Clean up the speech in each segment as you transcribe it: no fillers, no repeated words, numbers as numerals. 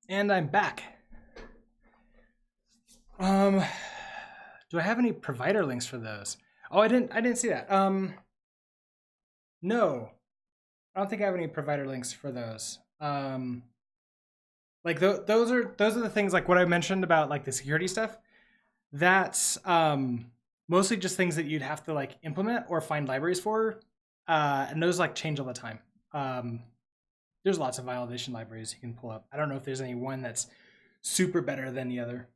And I'm back. Do I have any provider links for those? Oh, I didn't see that. No, I don't think I have any provider links for those. Like those are the things like what I mentioned about like the security stuff. That's mostly just things that you'd have to like implement or find libraries for, and those like change all the time. There's lots of validation libraries you can pull up. I don't know if there's any one that's super better than the other.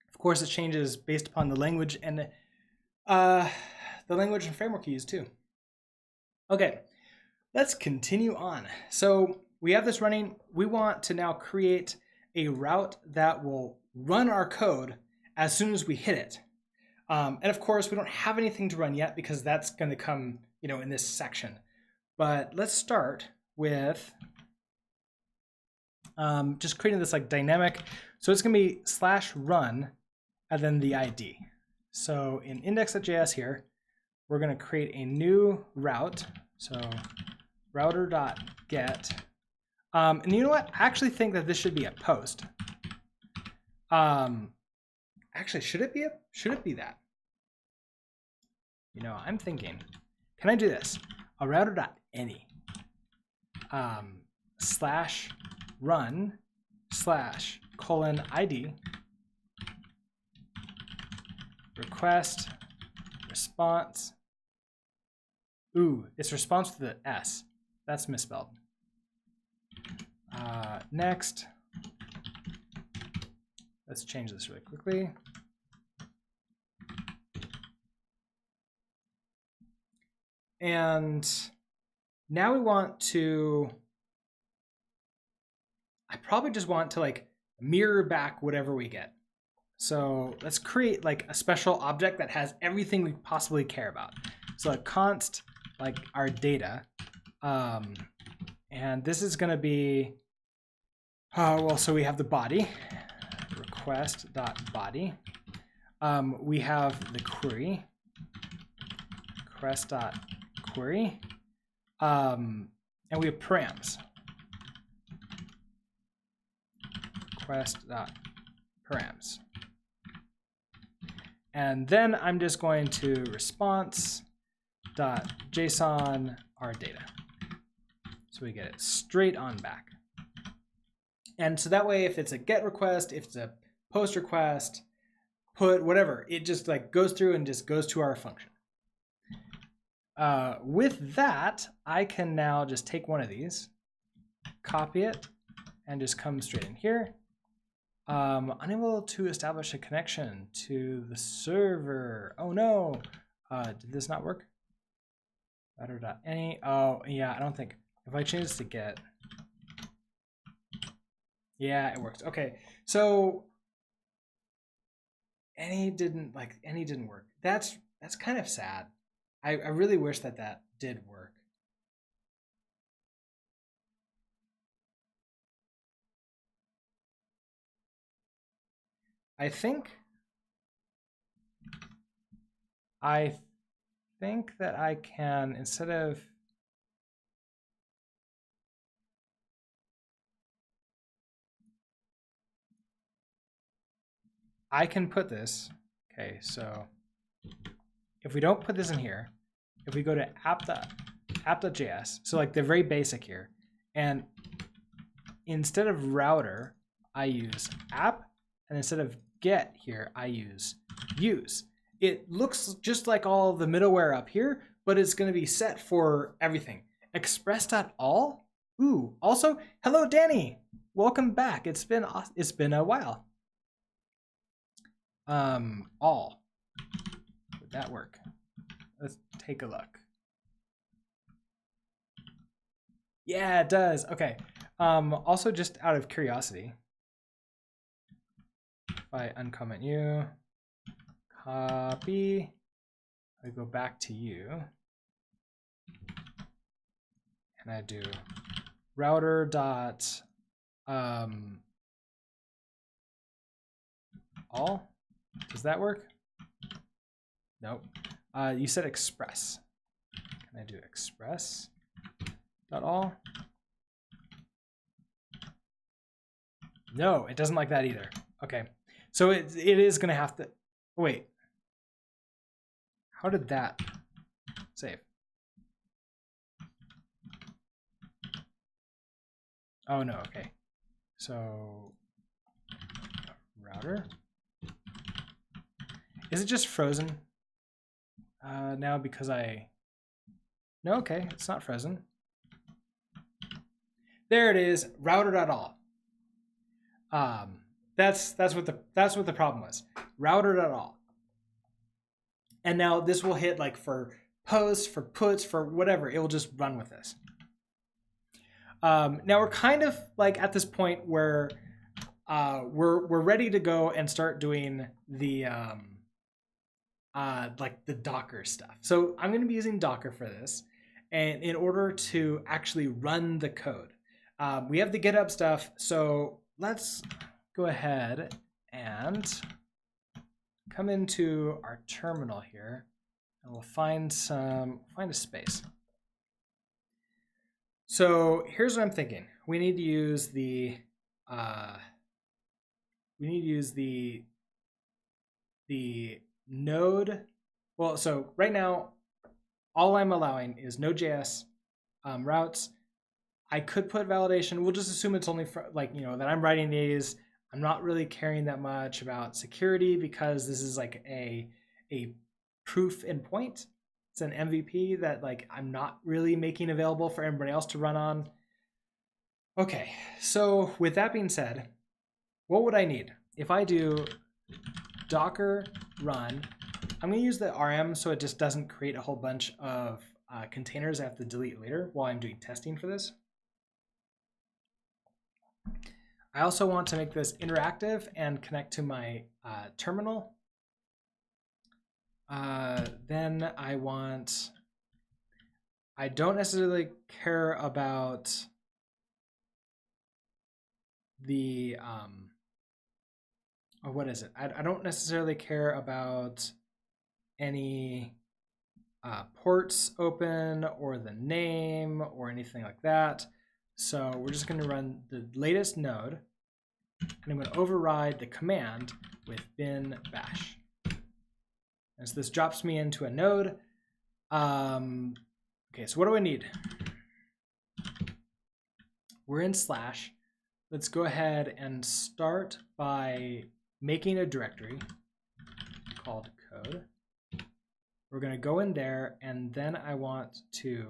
Of course, it changes based upon the language and the language and framework you use too. Okay, let's continue on. So we have this running. We want to now create a route that will run our code as soon as we hit it. And of course, we don't have anything to run yet because that's going to come, in this section. But let's start with just creating this like dynamic. So it's going to be /run and then the ID. So in index.js here, we're going to create a new route. So router.get. And you know what? I actually think that this should be a post. Actually, should it be that? I'm thinking, can I do this? A router.any /run/:ID request response. Ooh, it's response to the S. That's misspelled. Next, let's change this really quickly. And now we want to, I probably just want to like mirror back whatever we get. So let's create like a special object that has everything we possibly care about. So a const like our data. And this is going to be, so we have the body, request.body. We have the query, request.query. And we have params, request.params. And then I'm just going to response.json our data. So we get it straight on back. And so that way, if it's a GET request, if it's a POST request, put whatever, it just like goes through and just goes to our function. With that, I can now just take one of these, copy it, and just come straight in here. Unable to establish a connection to the server. Oh no, did this not work? Router.any. Oh yeah, I don't think. If I change this to get, yeah, it works. Okay, so any didn't work. That's kind of sad. I really wish that did work. I think that I can, instead of, I can put this, okay, so if we don't put this in here, if we go to app.js, so like the very basic here, and instead of router, I use app, and instead of get here, I use use. It looks just like all the middleware up here, but it's going to be set for everything. Express.all. Ooh, also, hello, Danny. Welcome back. It's been a while. All. Would that work? Let's take a look. Yeah, it does. Okay. Also, just out of curiosity, if I uncomment you, copy, I go back to you, and I do router dot all. Does that work? Nope. You said express. Can I do express dot all? No, it doesn't like that either. Okay, so it is going to have to, wait. How did that save? Oh no, okay. So router. Is it just frozen now because no, okay, it's not frozen. There it is, router.all. That's what the problem was. Router.all. And now this will hit like for posts, for puts, for whatever. It will just run with this. Now we're kind of like at this point where we're ready to go and start doing the like the Docker stuff. So I'm going to be using Docker for this, and in order to actually run the code, we have the GitHub stuff. So let's go ahead and come into our terminal here, and we'll find a space. So here's what I'm thinking. We need to use the node. Well, so right now, all I'm allowing is Node.js routes. I could put validation. We'll just assume it's only for like, that I'm writing these. I'm not really caring that much about security because this is like a proof endpoint. It's an MVP that like I'm not really making available for everybody else to run on. Okay, so with that being said, what would I need? If I do docker run, I'm going to use the RM so it just doesn't create a whole bunch of containers I have to delete later while I'm doing testing for this. I also want to make this interactive and connect to my terminal. Then I don't necessarily care about the, what is it? I don't necessarily care about any ports open or the name or anything like that. So we're just going to run the latest node, and I'm going to override the command with bin bash. And so this drops me into a node. Okay, so what do I need? We're in slash. Let's go ahead and start by making a directory called code. We're going to go in there, and then I want to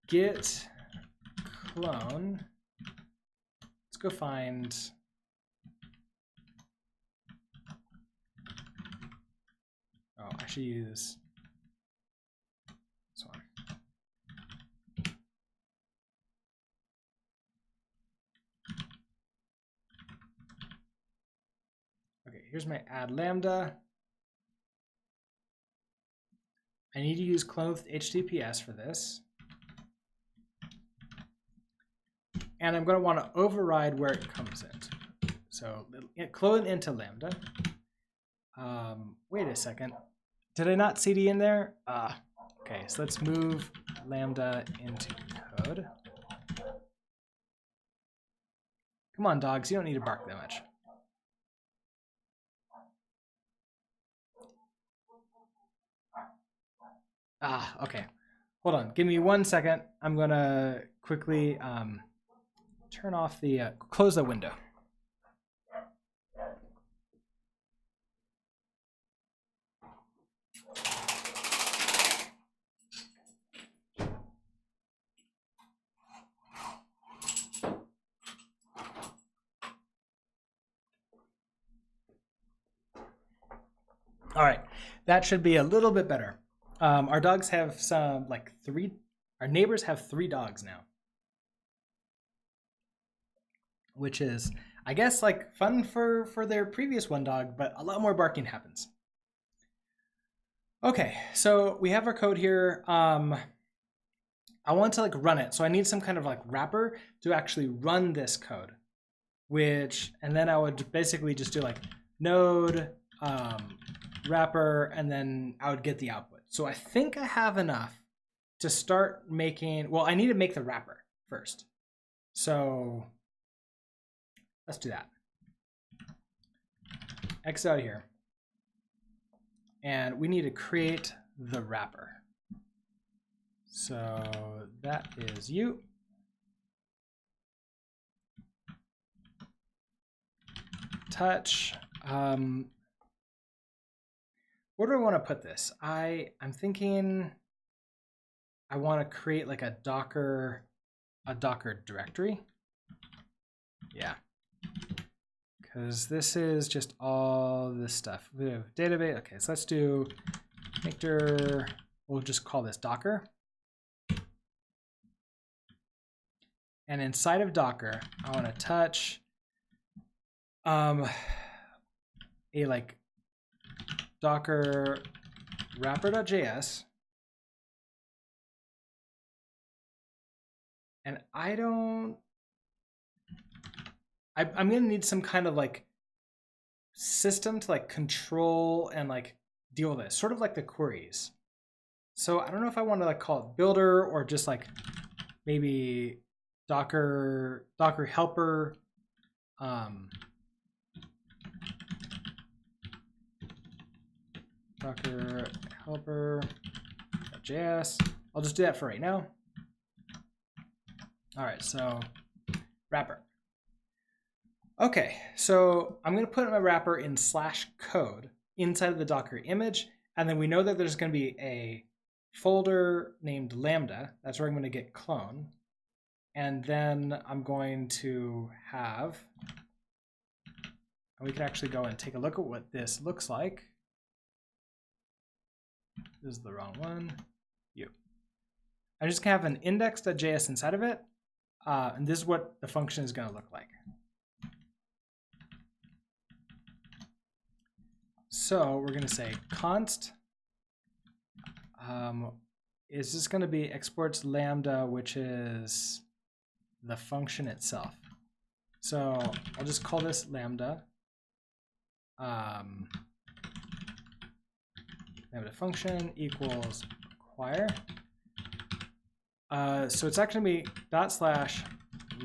git clone. Let's go find I should use this one. Okay, here's my add Lambda. I need to use clone with HTTPS for this. And I'm going to want to override where it comes in. So clone into Lambda. Wait a second. Did I not CD in there? Okay, so let's move Lambda into code. Come on, dogs. You don't need to bark that much. Okay. Hold on. Give me 1 second. I'm going to quickly turn off the, close the window. All right, that should be a little bit better. Our dogs have some, like our neighbors have 3 dogs now, which is, I guess, like fun for their previous 1 dog, but a lot more barking happens. Okay, so we have our code here. I want to like run it, so I need some kind of like wrapper to actually run this code, and then I would basically just do like node wrapper, and then I would get the output. So I think I have enough to start making, well, I need to make the wrapper. first. So let's do that. Exit out of here. And we need to create the wrapper. So that is you. Touch. Where do I want to put this? I'm thinking I want to create like a Docker directory. Yeah. Because this is just all this stuff. We have database. Okay, so let's do Victor. We'll just call this Docker. And inside of Docker, I want to touch a like Docker wrapper.js. And I'm going to need some kind of like system to like control and like deal with this, sort of like the queries. So I don't know if I want to like call it builder or just like maybe Docker helper. Docker helper.js. I'll just do that for right now. All right, so wrapper. Okay, so I'm going to put my wrapper in /code inside of the Docker image, and then we know that there's going to be a folder named Lambda. That's where I'm going to get clone. And then I'm going to have, and we can actually go and take a look at what this looks like. This is the wrong one. I'm just going to have an index.js inside of it, and this is what the function is going to look like. So we're going to say const is this going to be exports Lambda, which is the function itself. So I'll just call this Lambda. Lambda function equals require. So it's actually going to be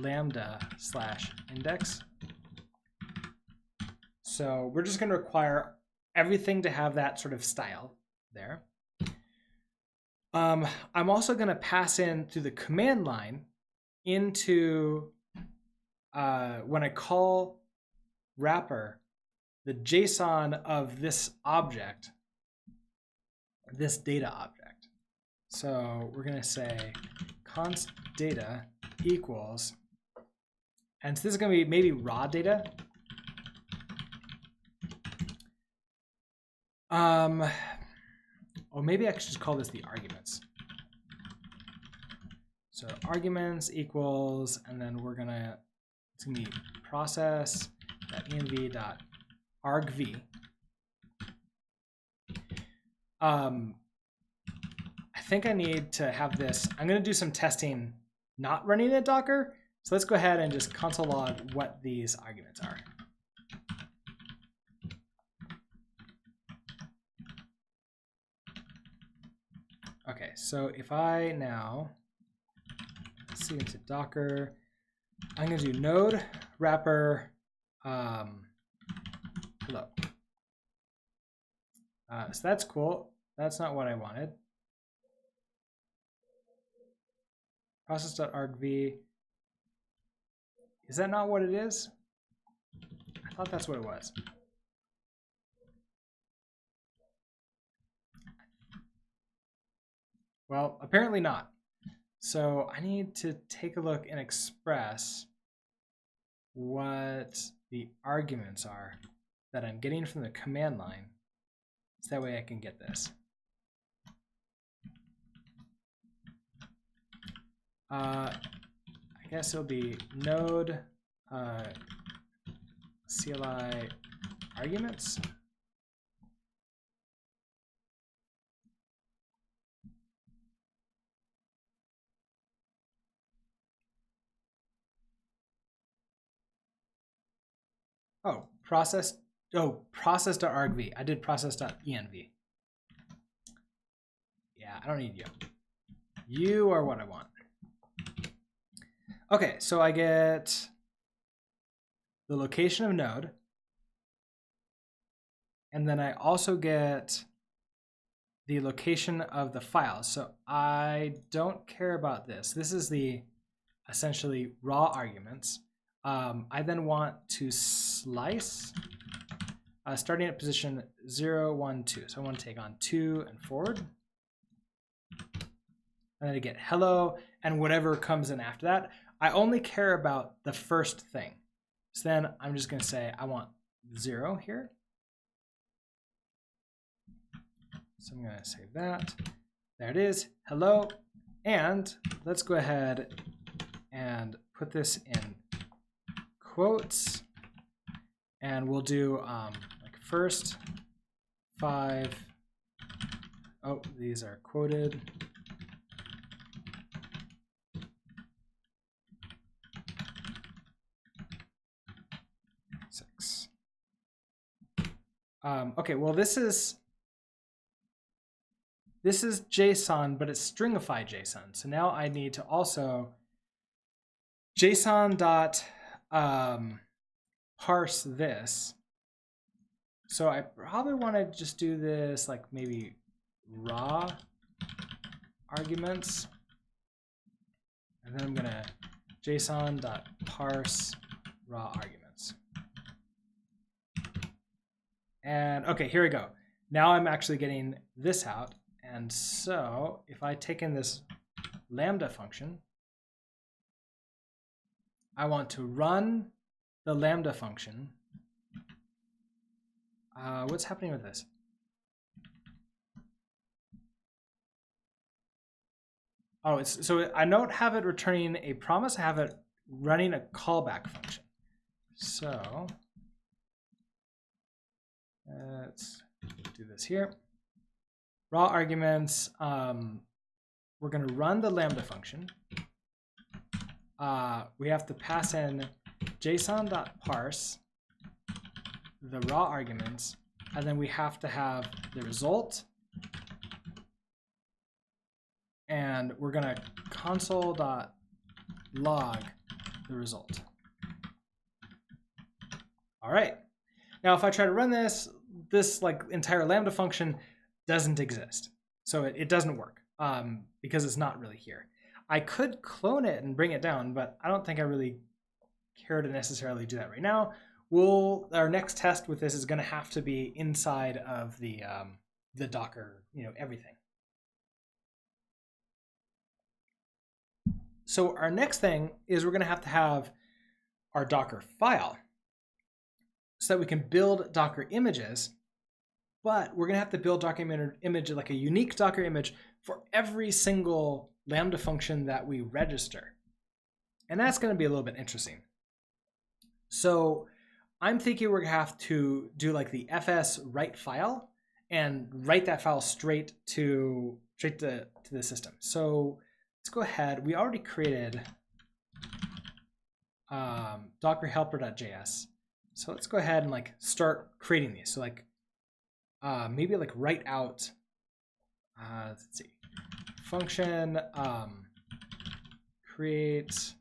/lambda/index. So we're just going to require everything to have that sort of style there. I'm also going to pass in through the command line into when I call wrapper, the JSON of this object, this data object. So we're going to say const data equals, and so this is going to be maybe raw data. Or maybe I should just call this the arguments. So arguments equals, and then it's gonna be process.env.argv. I think I need to have this. I'm gonna do some testing not running at Docker. So let's go ahead and just console log what these arguments are. Okay, so if I now see into Docker, I'm going to do node wrapper hello. So that's cool. That's not what I wanted. Process.argv. Is that not what it is? I thought that's what it was. Well, apparently not. So I need to take a look and express what the arguments are that I'm getting from the command line. So that way I can get this. I guess it'll be node CLI arguments. Oh, process.argv. I did process.env. Yeah, I don't need you. You are what I want. Okay, so I get the location of node, and then I also get the location of the file. So I don't care about this. This is the essentially raw arguments. I then want to slice starting at position 0, 1, 2. So I want to take on 2 and forward. And then I get hello and whatever comes in after that. I only care about the first thing. So then I'm just going to say I want 0 here. So I'm going to save that. There it is. Hello. And let's go ahead and put this in quotes. And we'll do like first 5. Oh, these are quoted. Okay, well this is JSON, but it's stringified JSON. So now I need to also JSON dot parse this. So I probably want to just do this like maybe raw arguments, and then I'm gonna JSON dot parse raw arguments. And okay, here we go. Now I'm actually getting this out. And so if I take in this Lambda function, I want to run the Lambda function. What's happening with this? Oh, so I don't have it returning a promise. I have it running a callback function. So let's do this here. Raw arguments, we're going to run the Lambda function. We have to pass in JSON.parse the raw arguments, and then we have to have the result. And we're going to console.log the result. All right. Now, if I try to run this like entire Lambda function doesn't exist. So it doesn't work because it's not really here. I could clone it and bring it down, but I don't think I really care to necessarily do that right now. Our next test with this is going to have to be inside of the Docker, everything. So our next thing is we're going to have our Docker file so that we can build Docker images, but we're going to have to build Docker image like a unique Docker image for every single Lambda function that we register. And that's going to be a little bit interesting. So I'm thinking we're going to have to do like the fs write file and write that file straight to the system. So let's go ahead. We already created Docker helper.js. So let's go ahead and like start creating these. So like maybe like write out, let's see, function create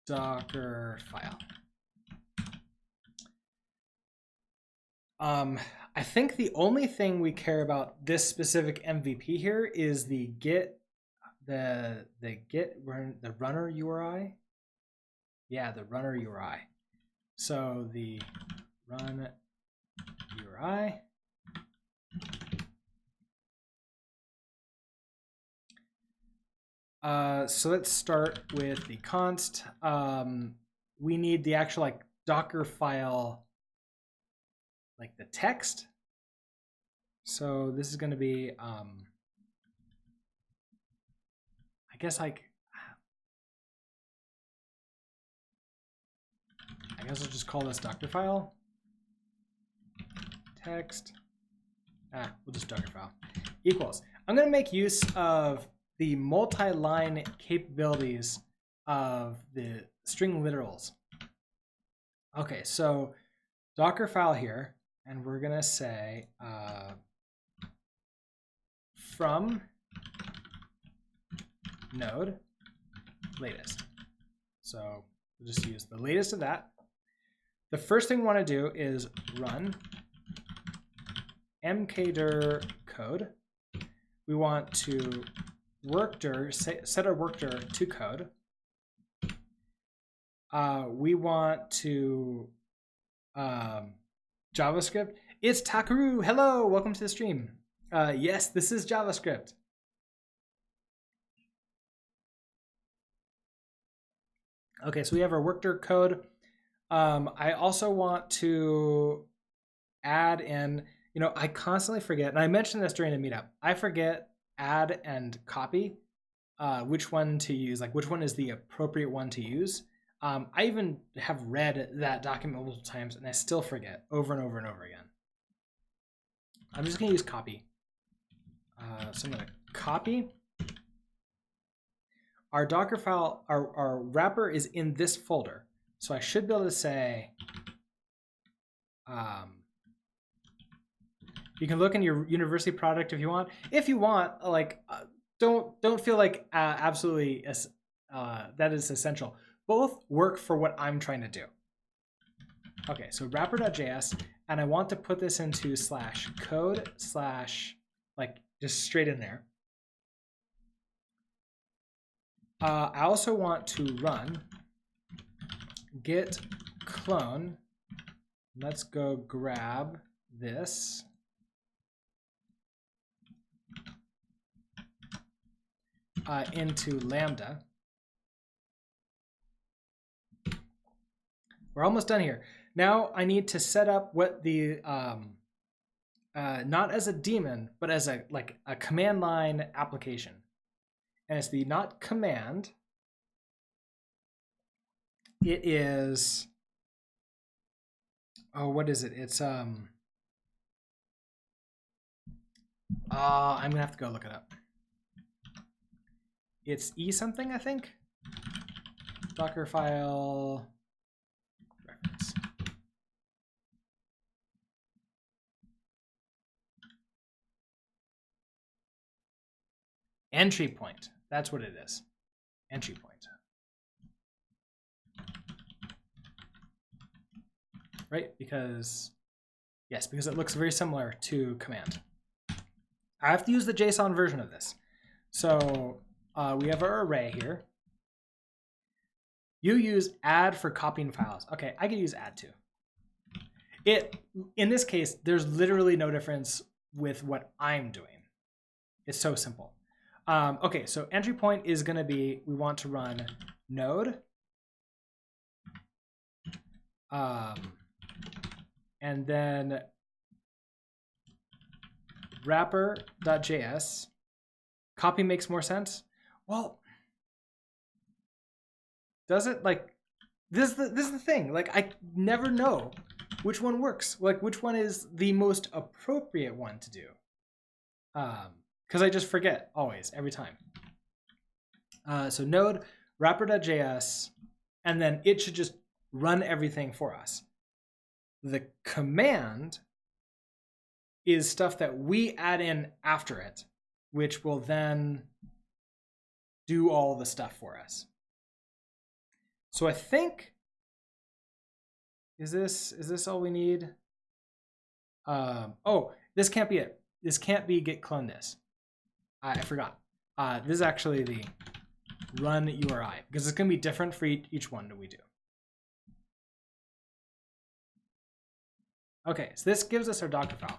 Docker file. I think the only thing we care about this specific MVP here is the git, the runner URI. Yeah, the runner URI. So the run URI. So let's start with the const. We need the actual like Docker file, like the text. So this is going to be, I guess I'll just call this Dockerfile. Text. We'll just Dockerfile equals. I'm going to make use of the multi-line capabilities of the string literals. Okay, so Dockerfile here, and we're going to say from node latest. So we'll just use the latest of that. The first thing we want to do is run mkdir code. We want to workdir, set our workdir to code. We want to JavaScript. It's Takaru. Hello, welcome to the stream. Yes, this is JavaScript. Okay, so we have our workdir code. I also want to add in, I constantly forget, and I mentioned this during the meetup, I forget add and copy, which one to use, like which one is the appropriate one to use. I even have read that document multiple times and I still forget over and over and over again. I'm just going to use copy. So I'm going to copy. Our Dockerfile, our wrapper is in this folder. So I should be able to say, you can look in your university product if you want. If you want, like, don't feel like absolutely that is essential. Both work for what I'm trying to do. Okay, so wrapper.js, and I want to put this into /code/ like just straight in there. I also want to run git clone. Let's go grab this. Into Lambda. We're almost done here. Now I need to set up what the, not as a daemon, but as a command line application. And it's the not command. It is, oh, what is it? It's, I'm gonna have to go look it up. It's E something, I think. Dockerfile reference. Entry point. That's what it is. Entry point. Right? Because, yes, because it looks very similar to command. I have to use the JSON version of this. So we have our array here. You use add for copying files. Okay, I could use add too. In this case, there's literally no difference with what I'm doing. It's so simple. Okay, so entry point is going to be, we want to run node. And then wrapper.js. Copy makes more sense. Well, does it? Like, this is the thing. Like, I never know which one works. Like, which one is the most appropriate one to do. Because I just forget always, every time. So node, wrapper.js, and then it should just run everything for us. The command is stuff that we add in after it, which will then do all the stuff for us. So I think, is this all we need? Oh, this can't be it. This can't be git clone this. I forgot. This is actually the run URI, because it's going to be different for each one that we do. Okay, so this gives us our Dockerfile.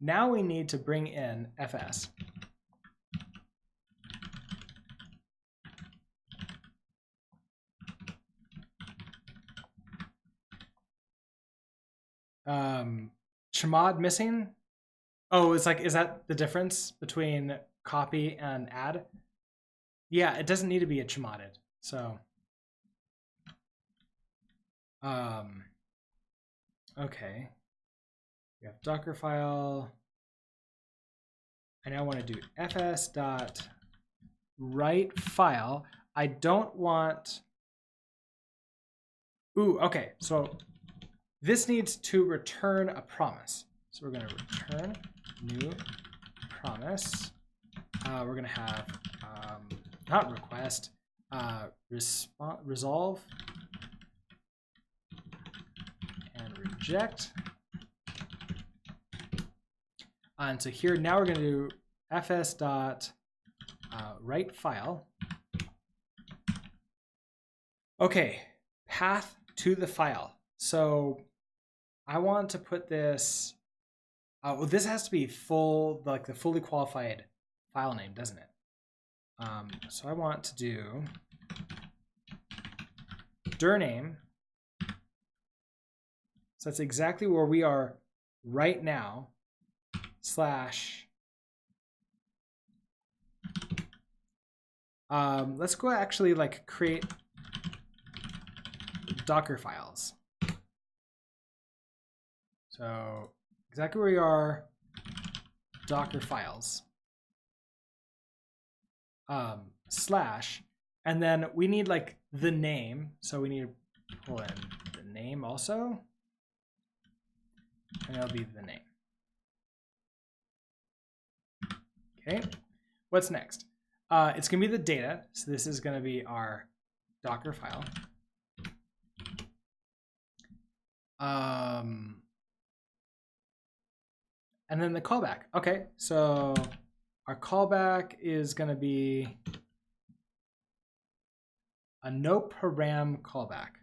Now we need to bring in FS. Chmod missing. Oh, it's like, is that the difference between copy and add? Yeah, it doesn't need to be a chmoded. So, okay. We have Dockerfile. I now want to do fs.write file. I don't want. Ooh, okay. So this needs to return a promise. So we're going to return new promise. We're going to have not request, resolve and reject. And so here now we're going to do fs.write file. Okay, path to the file. So I want to put this. Well, this has to be full, like the fully qualified file name, doesn't it? So I want to do dir name. So that's exactly where we are right now. Slash. Let's go actually like create Docker files. So exactly where we are, Docker files. Slash, and then we need like the name. So we need to pull in the name also, and it'll be the name. Okay, what's next? It's gonna be the data. So this is gonna be our Docker file. And then the callback. Okay, so our callback is going to be a no param callback.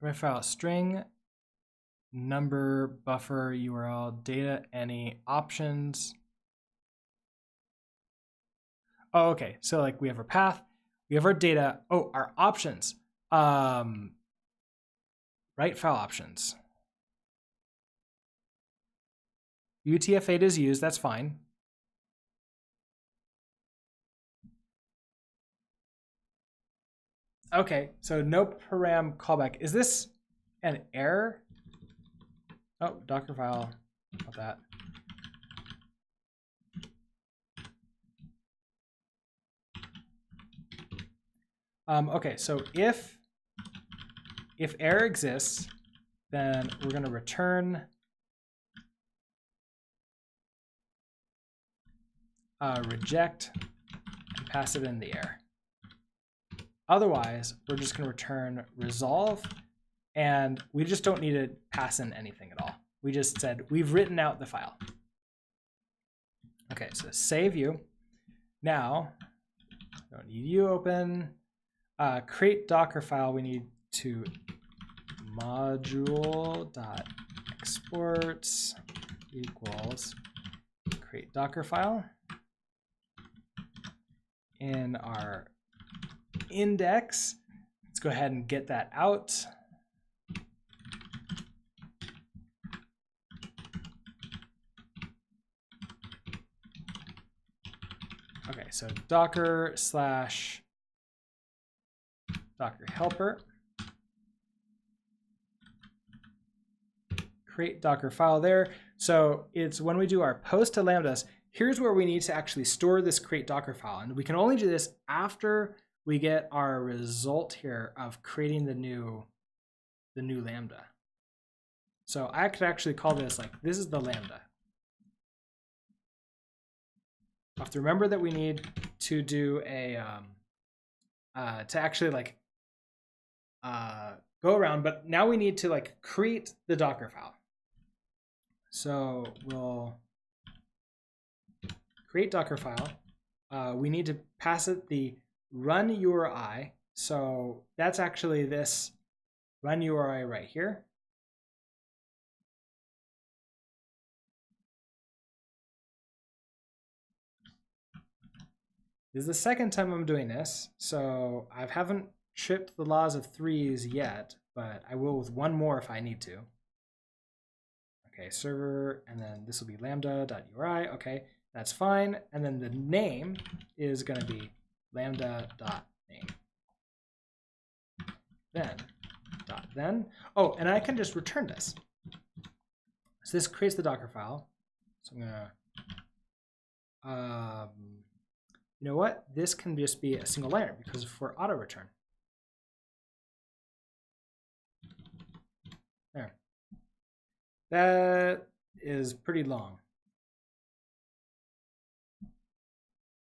Write file string, number, buffer, URL, data, any options. Oh, okay. So like we have our path, we have our data. Oh, our options. Write file options. UTF-8 is used. That's fine. Okay, so no param callback. Is this an error? Oh, Dockerfile. Not that. Okay, so if error exists, then we're going to return reject and pass it in the error. Otherwise, we're just going to return resolve, and we just don't need to pass in anything at all. We just said we've written out the file. Okay, so save you. Now, don't need you open. Create Dockerfile. We need to module.exports equals create Dockerfile. In our index, let's go ahead and get that out. Okay, so Docker / Docker helper. Create Dockerfile there. So it's when we do our post to Lambdas, here's where we need to actually store this create Dockerfile. And we can only do this after we get our result here of creating the new Lambda. So I could actually call this like, this is the Lambda. I have to remember that we need to do a, to actually like go around, but now we need to like create the Dockerfile. So we'll create Dockerfile. We need to pass it the run URI. So that's actually this run URI right here. This is the second time I'm doing this, so I haven't tripped the laws of threes yet, but I will with one more if I need to. Okay, server, and then this will be lambda.uri. Okay, that's fine. And then the name is going to be lambda.name. Then. Oh, and I can just return this. So this creates the Dockerfile. So I'm gonna, you know what? This can just be a single liner because for auto return. There. That is pretty long.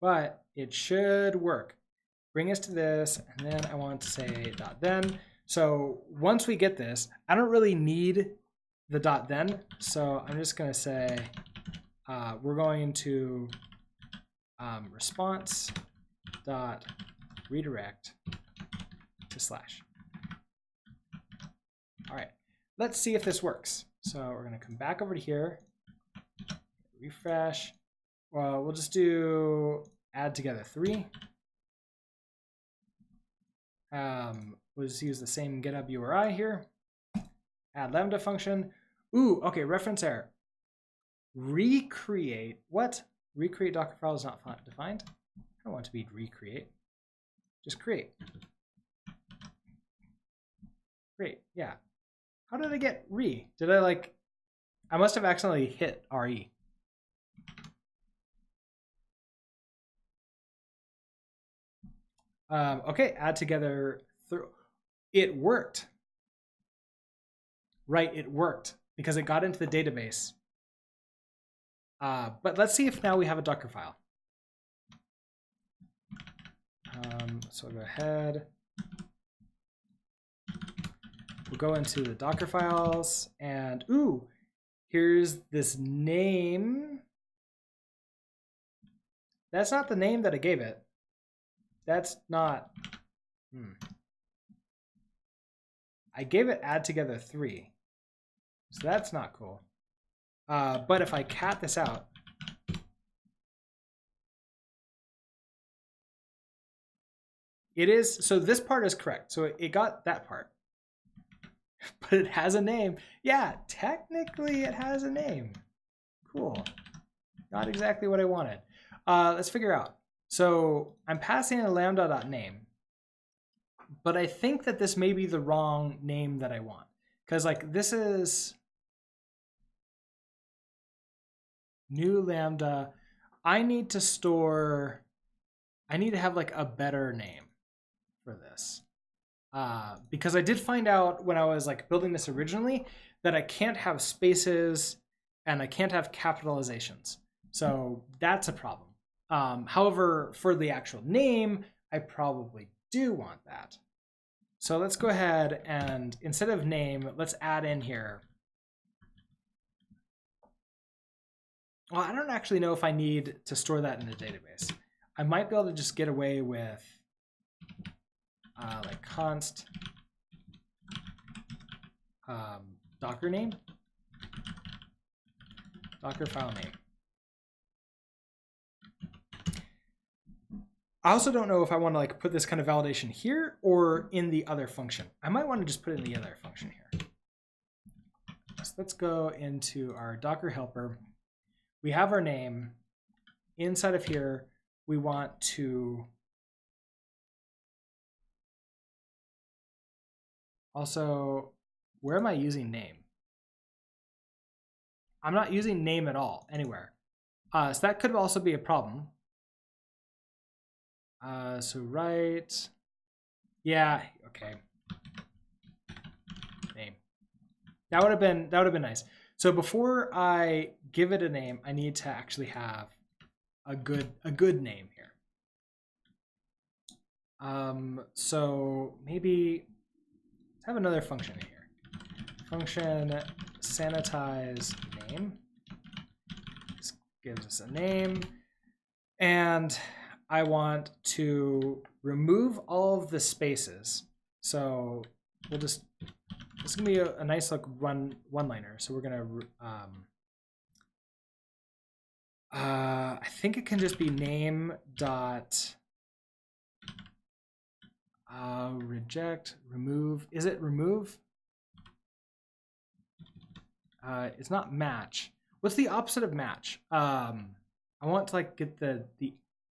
But it should work. Bring us to this, and then I want to say dot then. So once we get this, I don't really need the dot then. So I'm just going to say we're going to response dot redirect to slash. All right, let's see if this works. So we're going to come back over to here, refresh. Well, we'll just do add together 3. We'll just use the same GitHub URI here. Add Lambda function. Ooh, okay, reference error. Recreate. What? Recreate Dockerfile is not defined. I don't want it to be recreate. Just create. Great, yeah. How did I get re? Did I must have accidentally hit RE. Okay, add together. It worked. Right, it worked because it got into the database. But let's see if now we have a Dockerfile. So we'll go ahead. We'll go into the Docker files and ooh, here's this name. That's not the name that I gave it. That's not. I gave it add together 3. So that's not cool. But if I cat this out, it is, so this part is correct. So it got that part, but it has a name. Yeah, technically it has a name. Cool. Not exactly what I wanted. Let's figure out. So I'm passing a lambda.name, but I think that this may be the wrong name that I want. Because like this is new Lambda. I need to have like a better name for this. Because I did find out when I was like building this originally that I can't have spaces and I can't have capitalizations. So that's a problem. However, for the actual name, I probably do want that. So let's go ahead and instead of name, let's add in here. Well, I don't actually know if I need to store that in the database. I might be able to just get away with like const Docker name, Dockerfile name. I also don't know if I want to like put this kind of validation here or in the other function. I might want to just put it in the other function here. So let's go into our Docker helper. We have our name. Inside of here, we want to also, where am I using name? I'm not using name at all anywhere. So that could also be a problem. So right, yeah, okay. Name. That would have been nice. So before I give it a name, I need to actually have a good name here. So maybe let's have another function here. Function sanitize name. This gives us a name, and I want to remove all of the spaces. So we'll just, this is gonna be a nice like one-liner. So we're gonna, I think it can just be name dot reject, remove. Is it remove? It's not match. What's the opposite of match? I want to like get the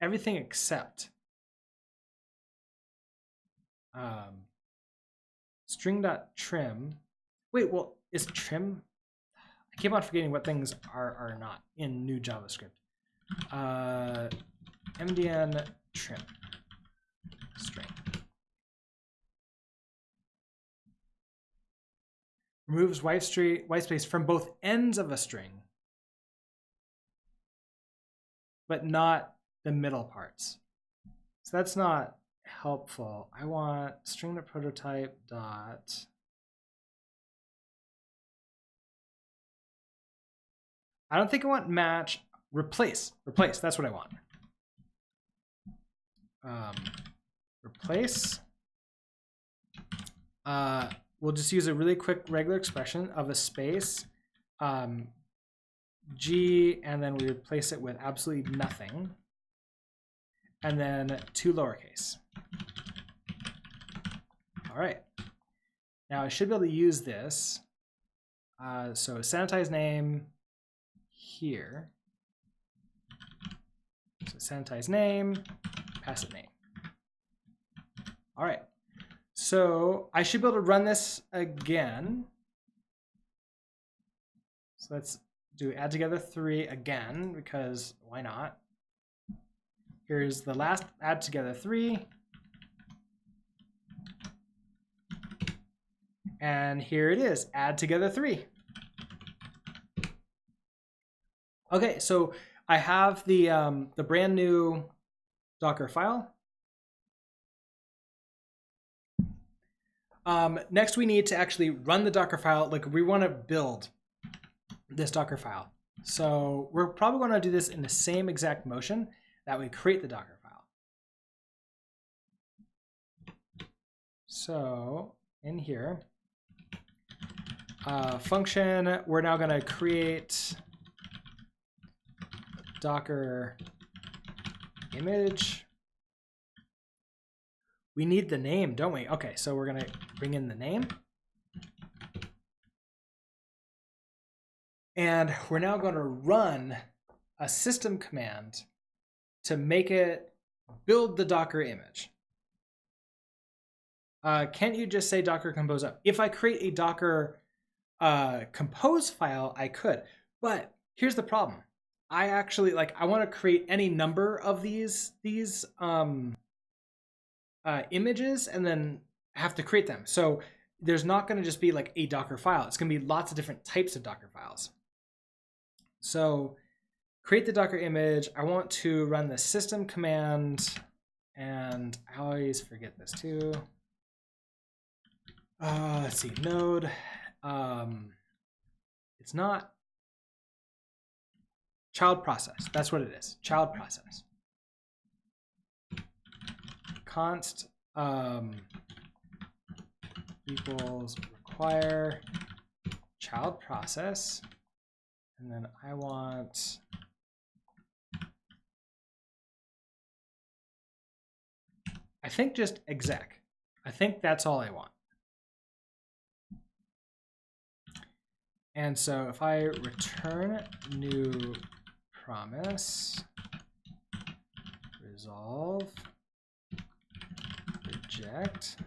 everything except string.trim. Wait, well, is trim? I keep on forgetting what things are not in new JavaScript. MDN trim string. removes white space from both ends of a string, but not the middle parts. So that's not helpful. I want string.prototype dot. I don't think I want match. Replace. That's what I want. Replace. We'll just use a really quick regular expression of a space, G, and then we replace it with absolutely nothing, and then 2 lowercase. All right. Now I should be able to use this. So sanitize name here. So sanitize name, pass it name. All right. So I should be able to run this again. So let's do add together 3 again, because why not? Here's the last add together 3. And here it is, add together 3. Okay, so I have the brand new Dockerfile. Next, we need to actually run the Dockerfile. Like, we want to build this Dockerfile. So we're probably going to do this in the same exact motion that we create the Dockerfile. So in here, function, we're now going to create Docker image. We need the name, don't we? Okay, so we're going to bring in the name. And we're now going to run a system command to make it build the Docker image. Can't you just say Docker compose up? If I create a Docker compose file, I could. But here's the problem. I actually, I want to create any number of these images and then have to create them. So there's not going to just be like a Docker file. It's going to be lots of different types of Docker files. So create the Docker image. I want to run the system command, and I always forget this too. Let's see, node. It's not child process. That's what it is, child process. Const equals require child process, and then I want I think just exec. I think that's all I want. And so if I return new promise, resolve, reject,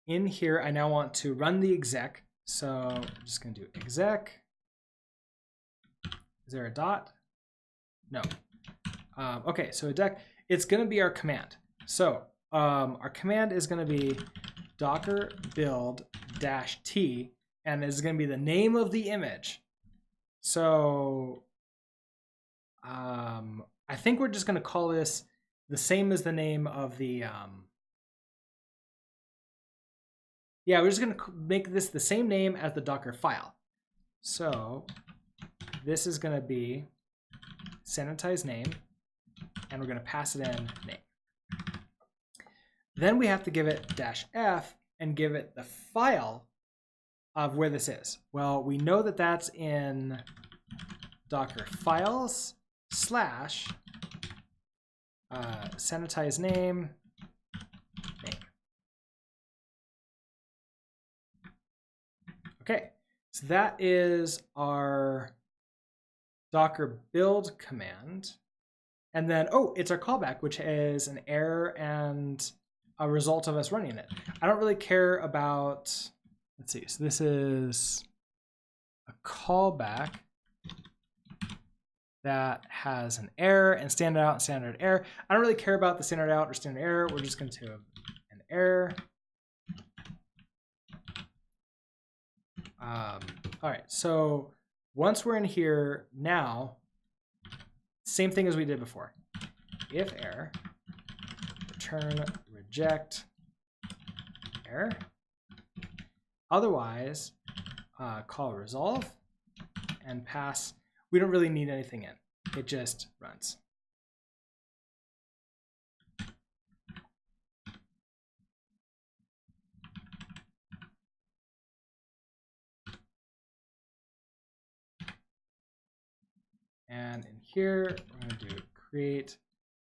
in here, I now want to run the exec. So I'm just going to do exec. Is there a dot? No. Okay, so exec, it's going to be our command. So our command is going to be docker build -t, and this is going to be the name of the image. So I think we're just going to call this the same as the name of the yeah, we're just going to make this the same name as the Docker file. So this is going to be sanitize name, and we're going to pass it in name. Then we have to give it -f and give it the file of where this is. Well, we know that that's in Docker files / sanitize name. Okay, so that is our Docker build command. And then, oh, it's our callback, which is an error and a result of us running it. I don't really care about, let's see, so this is a callback that has an error and standard out and standard error. I don't really care about the standard out or standard error. We're just going to have an error. All right, so once we're in here now, same thing as we did before. If error, return reject error. Otherwise, call resolve and pass. We don't really need anything in. It just runs. And in here, we're going to do create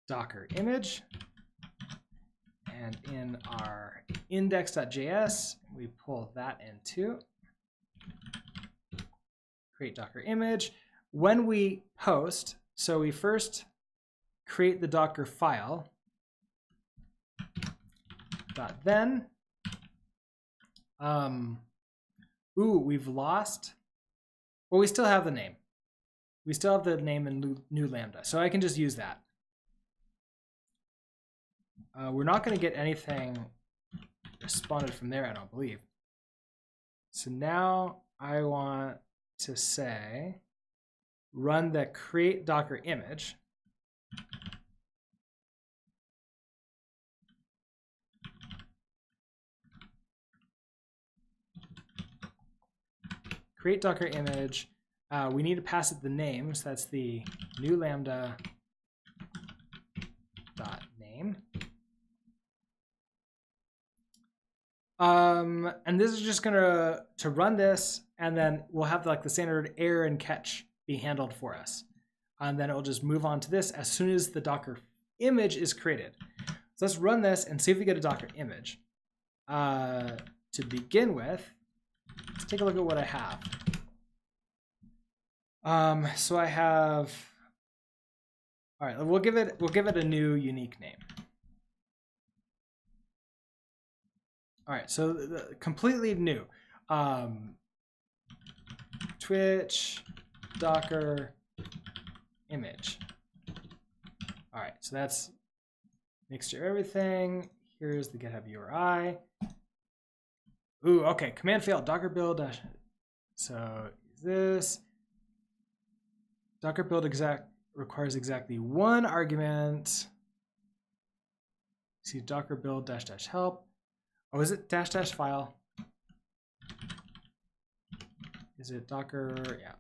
Docker image. And in our index.js, we pull that in too. Create Docker image. When we post, so we first create the Docker file. Then, we've lost. Well, we still have the name. We still have the name in new Lambda, so I can just use that. We're not going to get anything responded from there, I don't believe. So now I want to say, run the create Docker image. Create Docker image. We need to pass it the name, so that's the new Lambda dot name. And this is just gonna to run this, and then we'll have like the standard error and catch be handled for us. And then it'll just move on to this as soon as the Docker image is created. So let's run this and see if we get a Docker image. To begin with, let's take a look at what I have. So I have, all right, we'll give it a new unique name. All right, so completely new. Twitch Docker image. All right, so that's mixture of everything. Here's the GitHub URI. Ooh, okay, command failed, Docker build. So this Docker build requires exactly one argument. See Docker build -- help. Oh, is it -- file? Is it Docker? Yeah.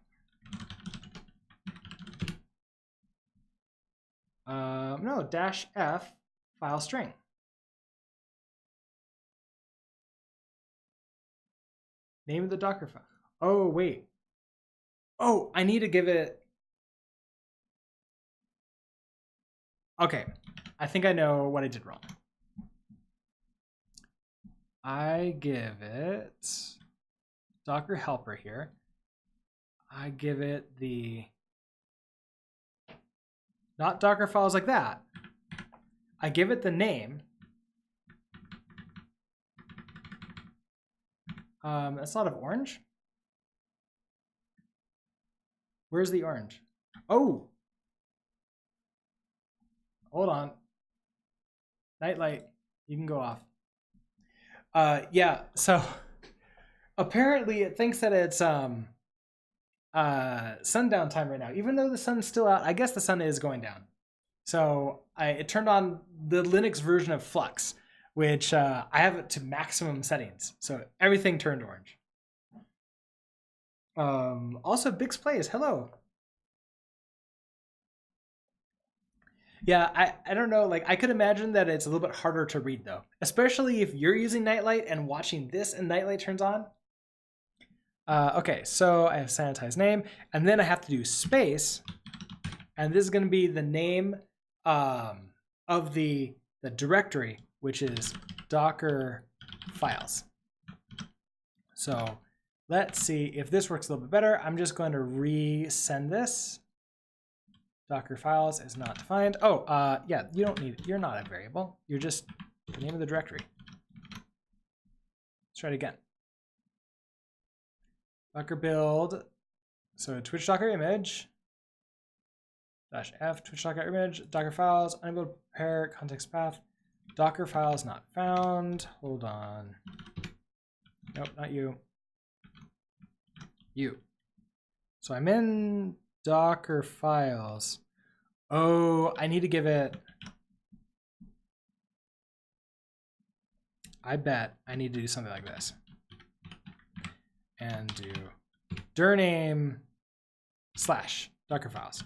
No, -f file string. Name of the Docker file. Oh, wait. Oh, I need to give it. Okay, I think I know what I did wrong. I give it Docker helper here. I give it the, not Docker files like that. I give it the name. That's not of orange. Where's the orange? Oh, hold on. Nightlight, you can go off. Yeah, so apparently it thinks that it's sundown time right now, even though the sun's still out. I guess the sun is going down. So it turned on the Linux version of Flux, which I have it to maximum settings. So everything turned orange. Also, Bix Plays, hello. Yeah, I don't know, like I could imagine that it's a little bit harder to read though, especially if you're using Nightlight and watching this and Nightlight turns on. Okay, so I have sanitized name, and then I have to do space, and this is going to be the name of the directory, which is Docker files. So let's see if this works a little bit better. I'm just going to resend this. Docker files is not defined. Oh, yeah, you don't need it. You're not a variable. You're just the name of the directory. Let's try it again. Docker build. So Twitch Docker image. -f Twitch Docker image. Docker files. Unable to prepare context path. Dockerfile is not found. Hold on. Nope, not you. You. So I'm in Docker files. Oh, I need to give it. I bet I need to do something like this. And do dir name / Dockerfiles.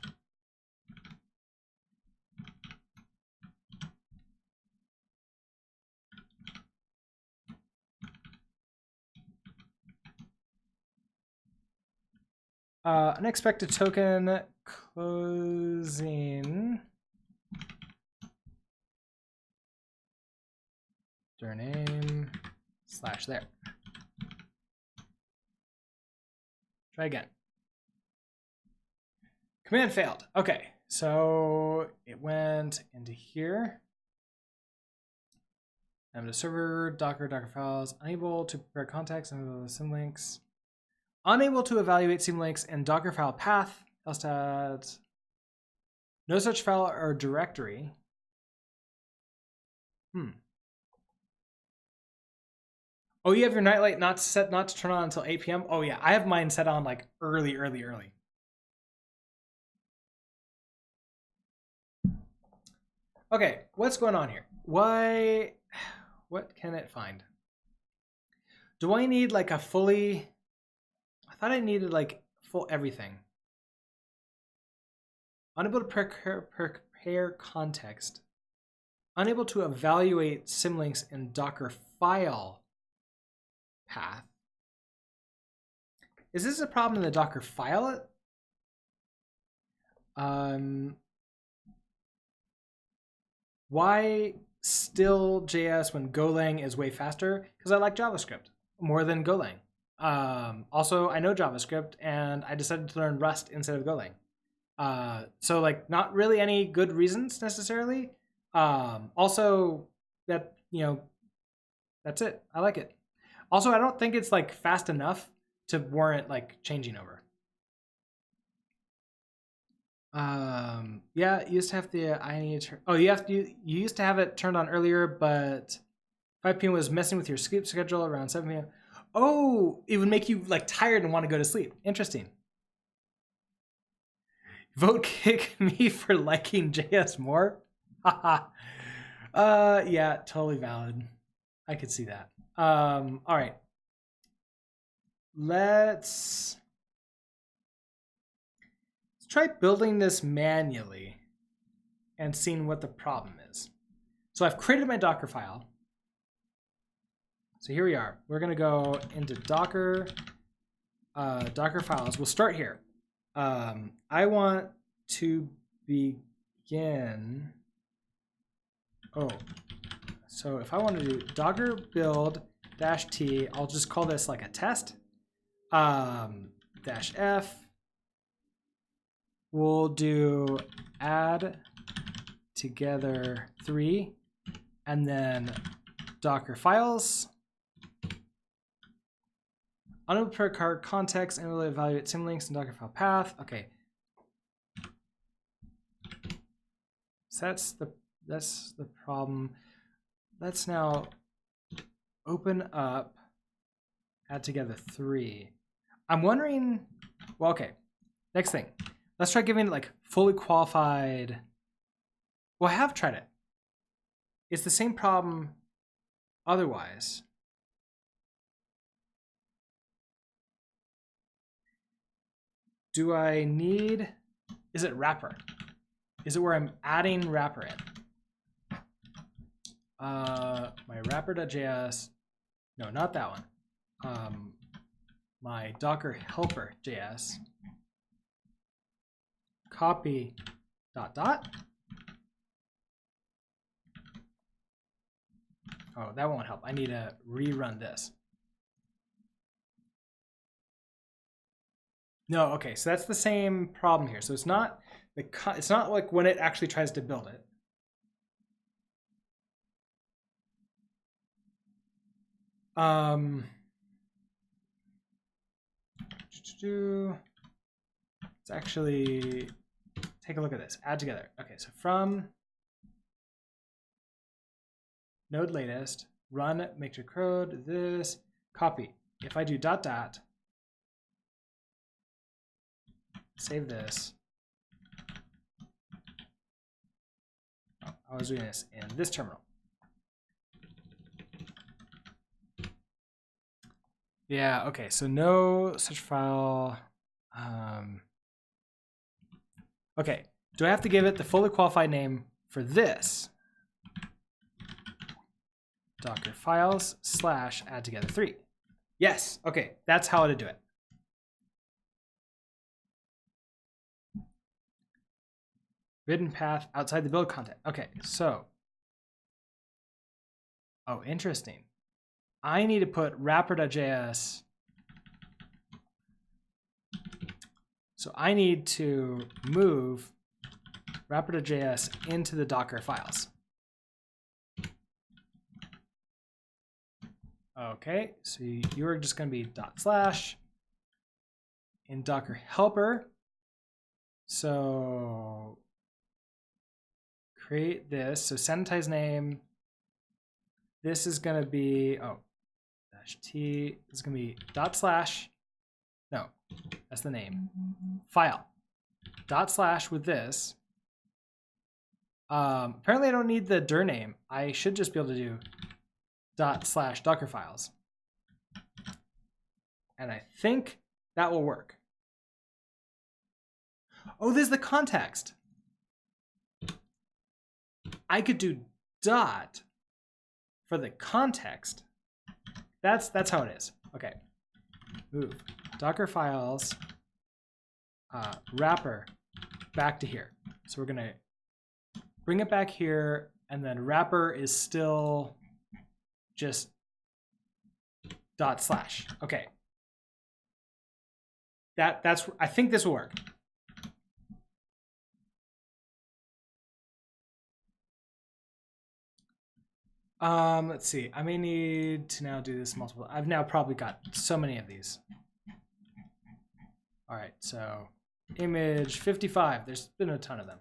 Unexpected token closing dir name / there. Try again. Command failed. Okay, so it went into here. Lambda server, Dockerfiles, unable to prepare context and symlinks. Unable to evaluate symlinks in Dockerfile path. Elstat. No such file or directory. Oh, you have your nightlight not to turn on until 8 p.m.? Oh yeah, I have mine set on like early. Okay, what's going on here? What can it find? Do I need like a fully, I thought I needed like full everything. Unable to prepare context. Unable to evaluate symlinks in Dockerfile path. Is this a problem in the Dockerfile? Why still JS when Golang is way faster? Because I like JavaScript more than Golang. Also, I know JavaScript, and I decided to learn Rust instead of Golang. So like not really any good reasons necessarily. Also that, that's it. I like it. Also, I don't think it's like fast enough to warrant like changing over. Yeah, you used to have the you used to have it turned on earlier, but 5 p.m. was messing with your sleep schedule around 7 p.m. Oh, it would make you like tired and want to go to sleep. Interesting. Vote kick me for liking JS more. Haha. Yeah, totally valid. I could see that. All right. Let's try building this manually and seeing what the problem is. So I've created my Docker file. So here we are. We're going to go into Docker files. We'll start here. I want to begin. So if I want to do Docker build -t, I'll just call this like a test. -f. We'll do add together 3, and then Docker files. Unable to prepare context and really evaluate symlinks in Dockerfile path. Okay. So that's the problem. Let's now open up add together 3. I'm wondering, well, okay. Next thing. Let's try giving it like fully qualified. Well, I have tried it. It's the same problem otherwise. Do I need, is it wrapper? Is it where I'm adding wrapper in? My wrapper.js, no, not that one. My Docker helper.js, copy ... Oh, that won't help. I need to rerun this. No, okay, so that's the same problem here. So it's not like when it actually tries to build it. Let's actually take a look at this. Add together. Okay, so from node latest, run, make your code, this, copy. If I do dot dot, save this. Oh, I was doing this in this terminal. Yeah, okay, so no such file. Okay, do I have to give it the fully qualified name for this? Dockerfiles / add together 3. Yes, okay, that's how to do it. Written path outside the build content. Okay, so, oh, interesting. I need to put wrapper.js. So I need to move wrapper.js into the Docker files. Okay, so you're just going to be / in Docker helper. So create this. So sanitize name. This is going to be, -t is going to be / no, that's the name. File. / with this. Apparently I don't need the dir name. I should just be able to do / Dockerfiles. And I think that will work. Oh, there's the context. I could do dot for the context. That's how it is. Okay. Move Dockerfiles wrapper back to here. So we're gonna bring it back here, and then wrapper is still just / Okay. That's I think this will work. Let's see. I may need to now do this multiple. I've now probably got so many of these. All right, so image 55. There's been a ton of them.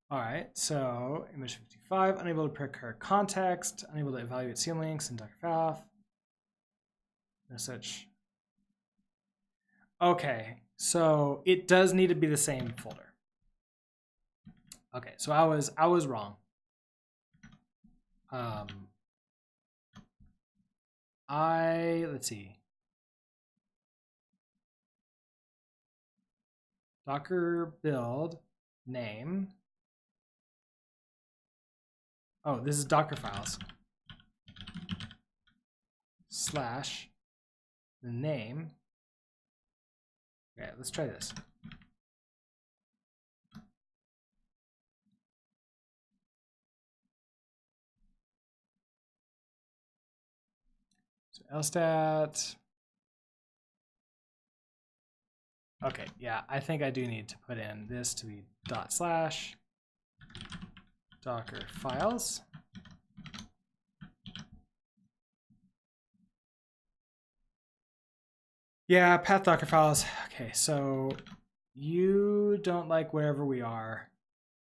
All right, so image 55, unable to procure context, unable to evaluate CM links in Dockerfile. No such. Okay, so it does need to be the same folder. Okay, so I was wrong. Let's see. Docker build name. Oh, this is Dockerfiles / the name. Okay, let's try this. So lstat. Okay, yeah, I think I do need to put in this to be / Dockerfiles. Yeah, path Dockerfiles. Okay, so you don't like wherever we are.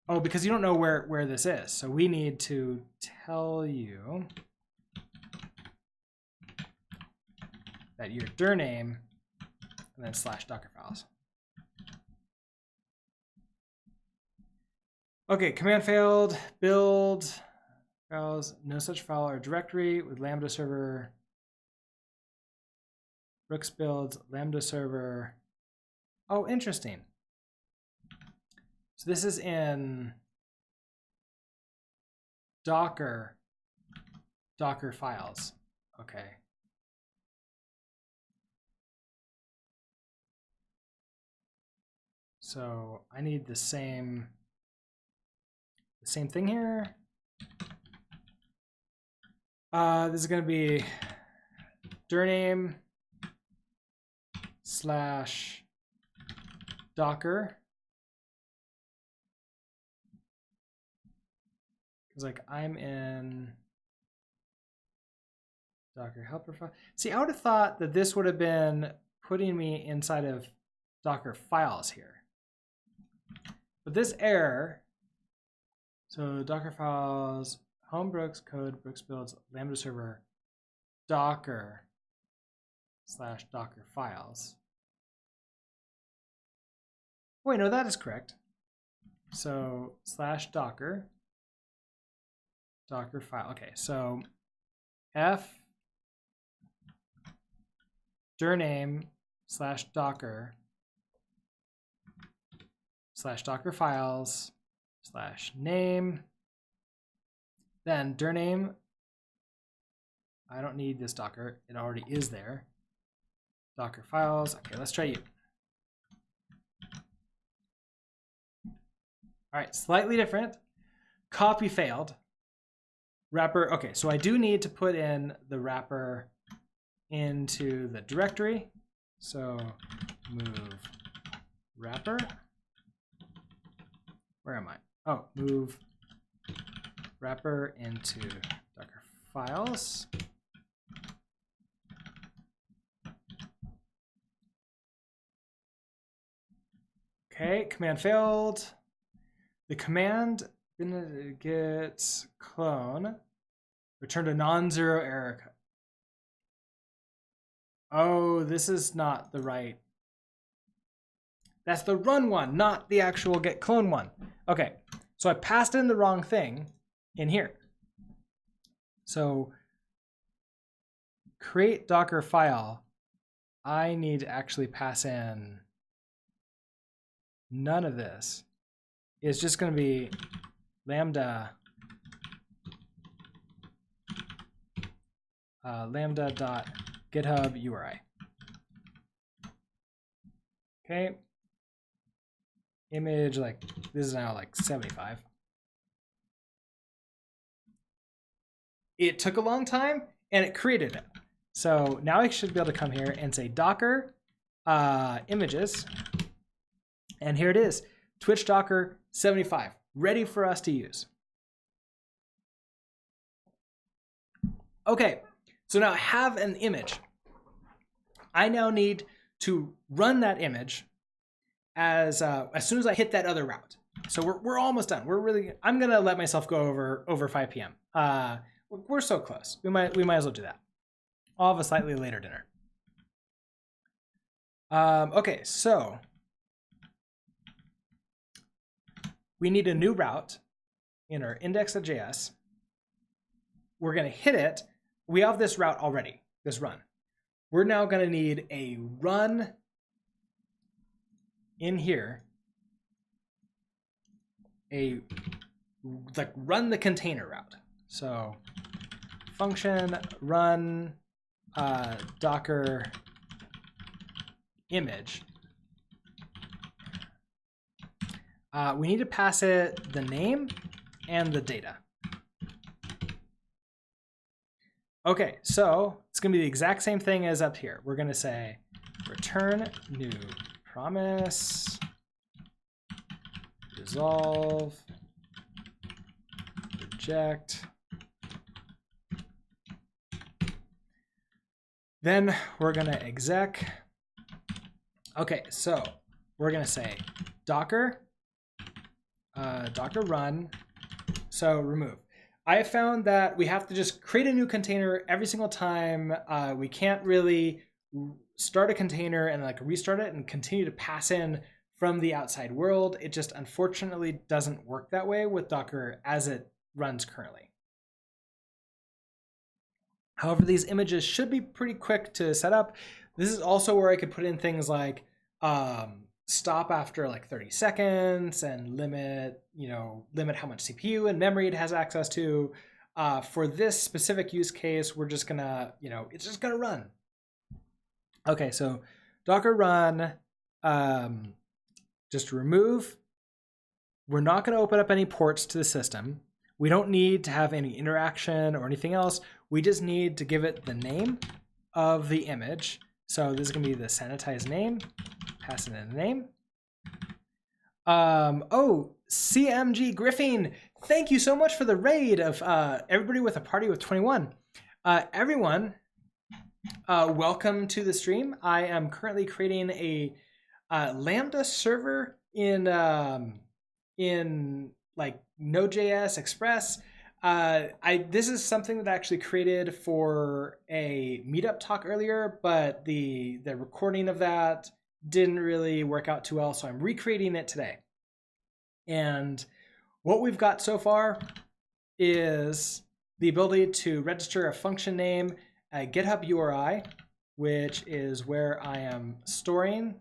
Oh, because you don't know where this is. So we need to tell you that your dir name and then / Dockerfiles. Okay, command failed, build files, no such file or directory with Lambda server, Brooks builds, Lambda server. Oh, interesting. So this is in Dockerfiles. Okay. So I need the same thing here. This is going to be dir name / Docker. Because like I'm in Docker helper file. See, I would have thought that this would have been putting me inside of Docker files here. But this error, so Docker files, home Brooks code, Brooks builds Lambda server, Docker / Docker files. Wait, no, that is correct. So / Docker, Docker file. Okay, so F dir name / Docker / Docker files / name. Then dir name, I don't need this Docker. It already is there. Docker files. Okay, let's try you. All right, slightly different. Copy failed. Wrapper. Okay, so I do need to put in the wrapper into the directory. So move wrapper. Where am I? Oh, move wrapper into Docker files. Okay, command failed. The command gets clone, returned a non-zero error code. Oh, this is not the right. That's the run one, not the actual get clone one. Okay, so I passed in the wrong thing in here. So create Docker file. I need to actually pass in none of this. It's just going to be lambda lambda.github URI. Okay. Image, like this is now like 75. It took a long time and it created it. So now I should be able to come here and say Docker images. And here it is, Twitch Docker 75, ready for us to use. Okay, so now I have an image. I now need to run that image as soon as I hit that other route. So we're almost done. I'm gonna let myself go over 5 p.m. We're so close. We might as well do that. I'll have a slightly later dinner. Okay, so we need a new route in our index.js. We're gonna hit it. We have this route already, this run. We're now gonna need a run in here, run the container route. So function run Docker image. We need to pass it the name and the data. Okay, so it's going to be the exact same thing as up here. We're going to say return new promise, resolve, reject. Then we're going to exec. Okay, so we're going to say Docker, Docker run, so remove. I found that we have to just create a new container every single time. We can't really start a container and like restart it and continue to pass in from the outside world. It just unfortunately doesn't work that way with Docker as it runs currently. However, these images should be pretty quick to set up. This is also where I could put in things like stop after like 30 seconds and limit how much CPU and memory it has access to. For this specific use case, we're just gonna, it's just gonna run. Okay, so Docker run, just remove. We're not gonna open up any ports to the system. We don't need to have any interaction or anything else. We just need to give it the name of the image. So this is gonna be the sanitized name, pass it in the name. Oh, CMG Griffin, thank you so much for the raid of everybody with a party with 21. Everyone, welcome to the stream. I am currently creating a Lambda server in like Node.js Express. This is something that I actually created for a meetup talk earlier, but the recording of that didn't really work out too well, so I'm recreating it today. And what we've got so far is the ability to register a function name, a GitHub URI, which is where I am storing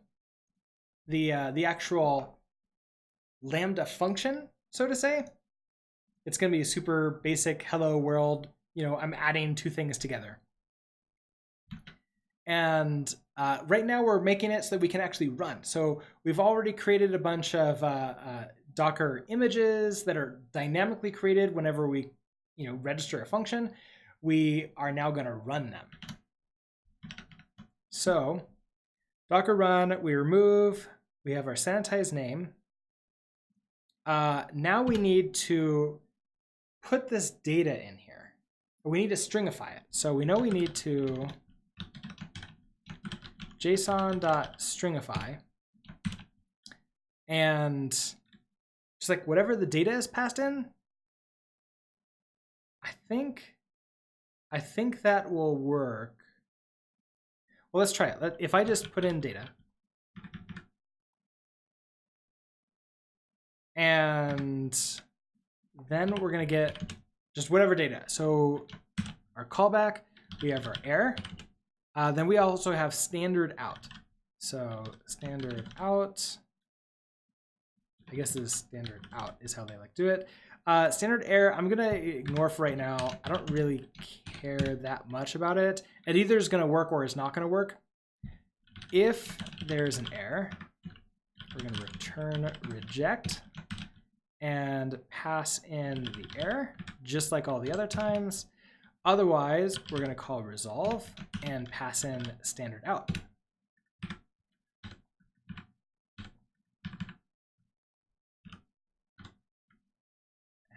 the actual Lambda function, so to say. It's going to be a super basic hello world. You know, I'm adding two things together. And right now we're making it so that we can actually run. So we've already created a bunch of Docker images that are dynamically created whenever we register a function. We are now going to run them. So Docker run, we remove, we have our sanitized name. Now we need to put this data in here. We need to stringify it. So we know we need to json.stringify, and just like whatever the data is passed in, I think that will work. Well, let's try it. If I just put in data, and then we're going to get just whatever data. So our callback, we have our error. Then we also have standard out. So standard out, I guess this standard out is how they like to do it. Standard error, I'm going to ignore for right now. I don't really care that much about it. It either is going to work or it's not going to work. If there's an error, we're going to return reject and pass in the error, just like all the other times. Otherwise, we're going to call resolve and pass in standard out.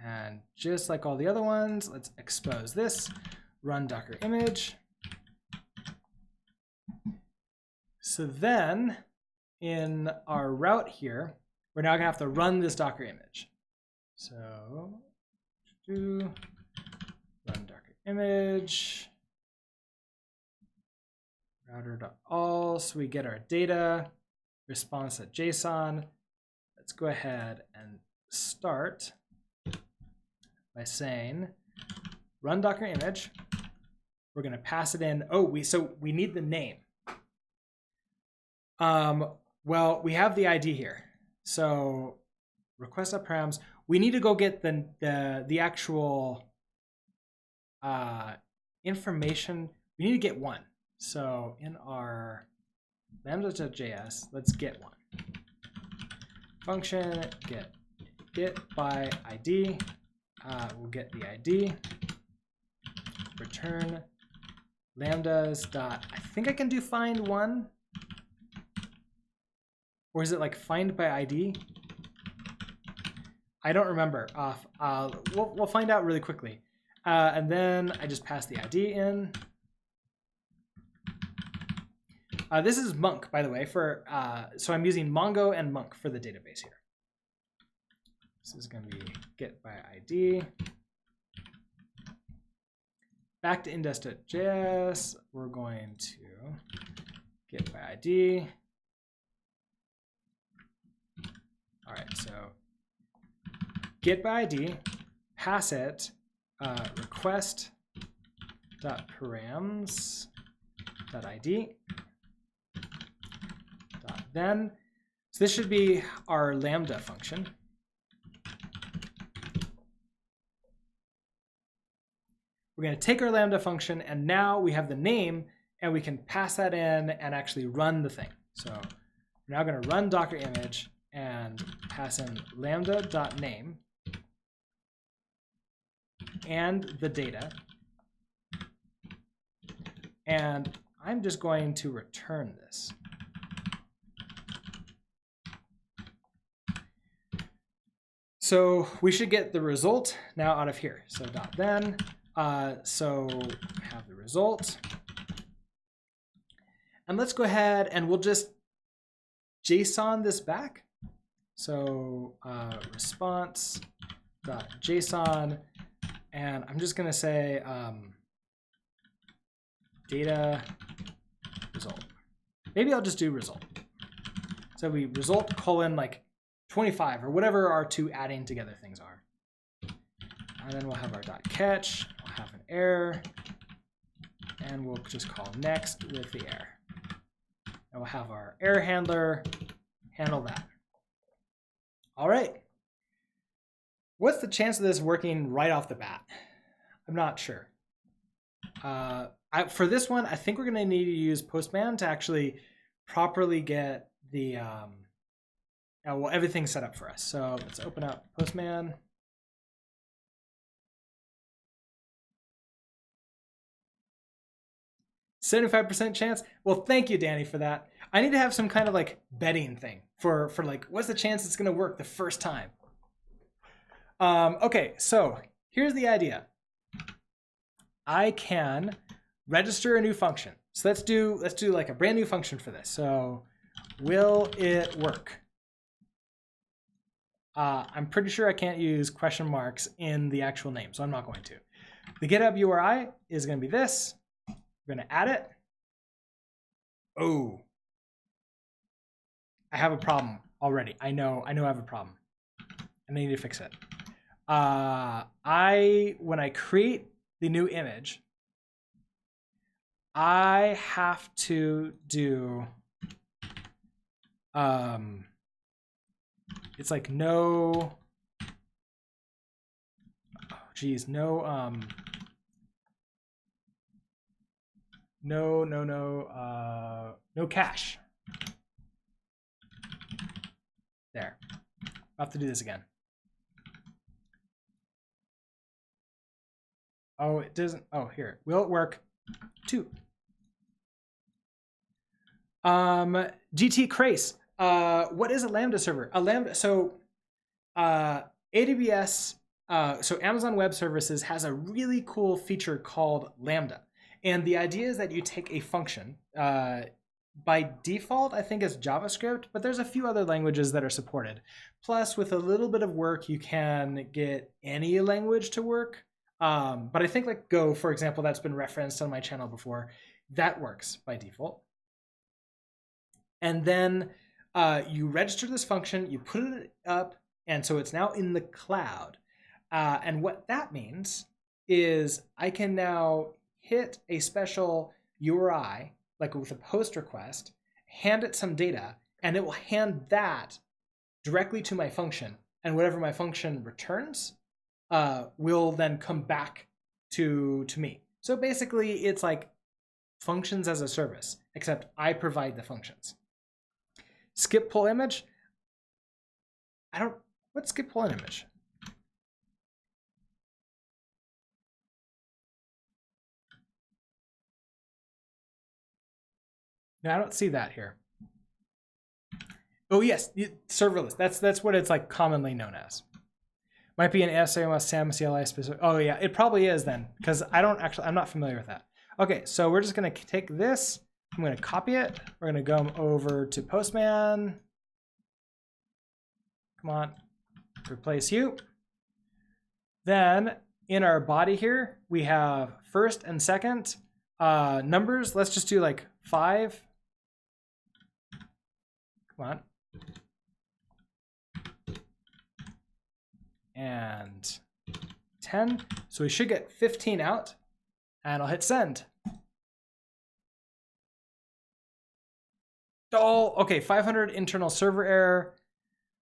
And just like all the other ones, let's expose this, run Docker image. So then in our route here, we're now going to have to run this Docker image. So run Docker image, router.all, so we get our data, response.json. Let's go ahead and start by saying run Docker image. We're going to pass it in. So we need the name. Well, we have the ID here. So request.params. We need to go get the actual information. We need to get one. So in our Lambda.js, let's get one. Function get by ID. We'll get the ID. Return lambdas dot. I think I can do find one. Or is it like find by ID? I don't remember. We'll find out really quickly. And then I just pass the ID in. This is Monk, by the way. So I'm using Mongo and Monk for the database here. This is going to be get by ID. Back to index.js, we're going to get by ID. All right, so get by ID, pass it, request.params.id. Then, so this should be our Lambda function. We're going to take our Lambda function, and now we have the name, and we can pass that in and actually run the thing. So we're now going to run Docker image and pass in lambda.name and the data. And I'm just going to return this. So we should get the result now out of here. So .then, so have the result. And let's go ahead and we'll just JSON this back. So response.json And I'm just going to say data result. Maybe I'll just do result. So we result colon like 25 or whatever our two adding together things are. And then we'll have our dot catch, we'll have an error, and we'll just call next with the error. And we'll have our error handler handle that. All right. What's the chance of this working right off the bat? I'm not sure. For this one, I think we're going to need to use Postman to actually properly get the everything set up for us. So let's open up Postman. %75% chance. Well, thank you, Danny, for that. I need to have some kind of like betting thing for like what's the chance it's going to work the first time. Okay, so here's the idea. I can register a new function. So let's do like a brand new function for this. So will it work? I'm pretty sure I can't use question marks in the actual name, so I'm not going to. The GitHub URI is going to be this. We're going to add it. Oh, I have a problem already. I know I have a problem. I need to fix it. When I create the new image, I have to do it's like no no cache. There. I'll have to do this again. Oh, it doesn't. Oh, here. Will it work? 2. GT Crace. What is a Lambda server? A Lambda. So AWS. So Amazon Web Services has a really cool feature called Lambda, and the idea is that you take a function. By default, I think it's JavaScript, but there's a few other languages that are supported. Plus, with a little bit of work, you can get any language to work. But I think like Go, for example, that's been referenced on my channel before, that works by default. And then you register this function, you put it up, and so it's now in the cloud. And what that means is I can now hit a special URI, like with a post request, hand it some data, and it will hand that directly to my function. And whatever my function returns will then come back to me. So basically, it's like functions as a service, except I provide the functions. Skip pull image. What's skip pull image? No, I don't see that here. Oh yes, serverless. That's what it's like commonly known as. Might be an SAMS SAM CLI specific. Oh yeah, it probably is then, because I'm not familiar with that. Okay, so we're just gonna take this. I'm gonna copy it. We're gonna go over to Postman. Come on, replace you. Then in our body here, we have first and second numbers. Let's just do like 5. Come on. And 10. So we should get 15 out, and I'll hit send. Oh, okay, 500 internal server error.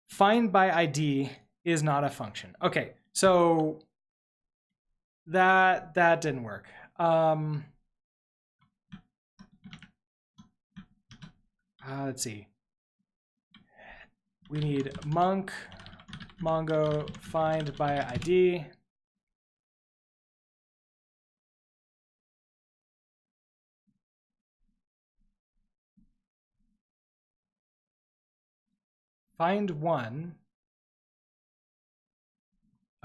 Find by ID is not a function. Okay, so that didn't work. Let's see. We need Mongo find by ID. Find one.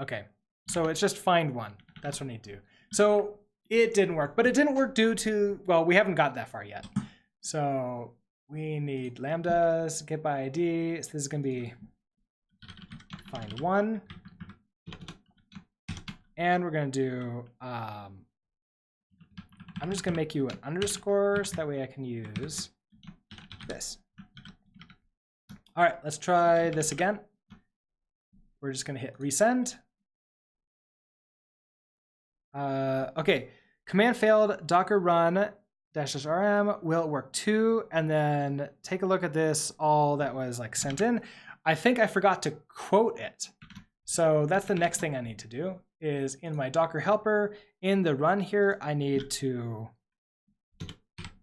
Okay, so it's just find one. That's what I need to do. So it didn't work, but it didn't work due to, well, we haven't got that far yet. So we need lambdas, get by ID. So this is going to be find one. And we're going to do, I'm just going to make you an underscore so that way I can use this. All right, let's try this again. We're just going to hit resend. Okay, command failed, docker run --rm, will it work too? And then take a look at this, all that was like sent in. I think I forgot to quote it. So that's the next thing I need to do is in my Docker helper, in the run here, I need to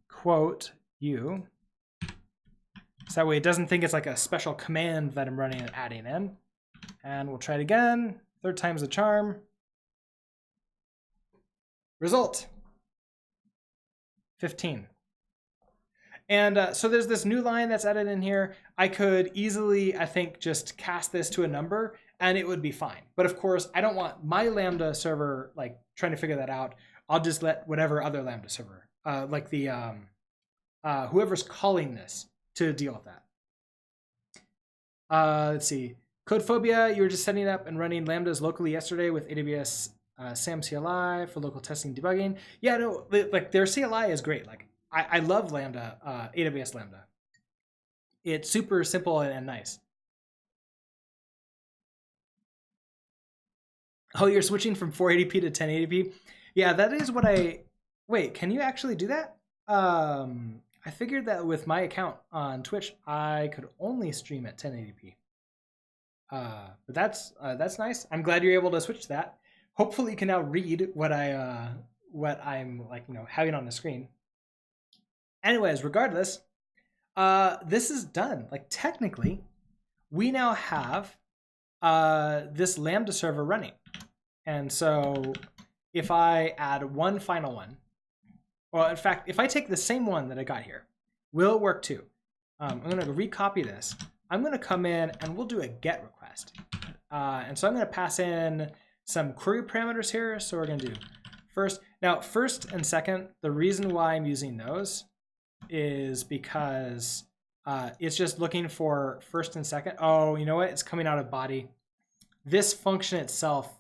quote you. So that way it doesn't think it's like a special command that I'm running and adding in. And we'll try it again. Third time's the charm. Result, 15. And so there's this new line that's added in here. I could easily, I think, just cast this to a number and it would be fine. But of course, I don't want my Lambda server like trying to figure that out. I'll just let whatever other Lambda server, like the whoever's calling this, to deal with that. Let's see. Codephobia, you were just setting up and running Lambdas locally yesterday with AWS SAM CLI for local testing debugging. Yeah, no, like their CLI is great. Like I love Lambda, AWS Lambda. It's super simple and nice. Oh, you're switching from 480p to 1080p? Yeah, that is what wait, can you actually do that? I figured that with my account on Twitch, I could only stream at 1080p. But that's nice. I'm glad you're able to switch to that. Hopefully you can now read what I'm like, having on the screen. Anyways, regardless, this is done. Like technically, we now have this Lambda server running. And so if I add one final one, well, in fact, if I take the same one that I got here, will it work too? I'm going to recopy this. I'm going to come in and we'll do a GET request. And so I'm going to pass in some query parameters here. So we're going to do first. Now, first and second, the reason why I'm using those is because it's just looking for first and second. Oh, you know what? It's coming out of body. This function itself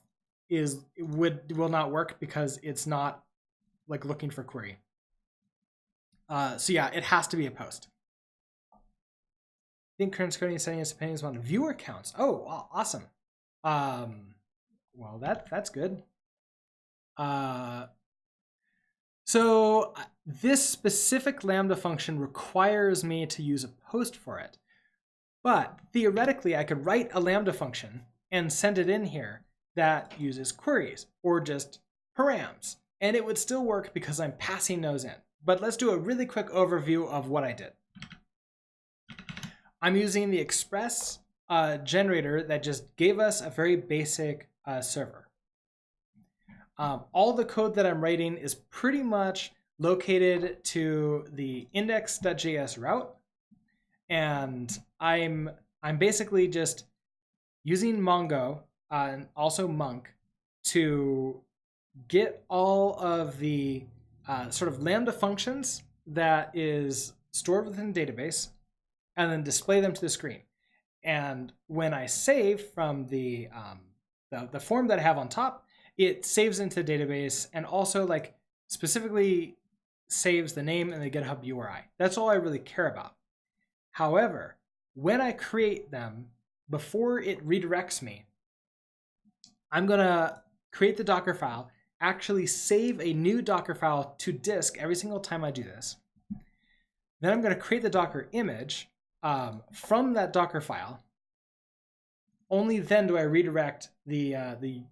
will not work because it's not like looking for query. So yeah, it has to be a post. I think current screening settings depends on viewer counts. Oh, awesome. Well, that's good. So this specific Lambda function requires me to use a post for it. But theoretically, I could write a Lambda function and send it in here that uses queries or just params. And it would still work because I'm passing those in. But let's do a really quick overview of what I did. I'm using the Express generator that just gave us a very basic server. All the code that I'm writing is pretty much located to the index.js route. And I'm basically just using Mongo and also Monk to get all of the sort of Lambda functions that is stored within the database and then display them to the screen. And when I save from the form that I have on top, it saves into the database and also like specifically saves the name and the GitHub URI. That's all I really care about. However, when I create them, before it redirects me, I'm gonna create the Dockerfile, actually save a new Dockerfile to disk every single time I do this. Then I'm gonna create the Docker image from that Dockerfile. Only then do I redirect the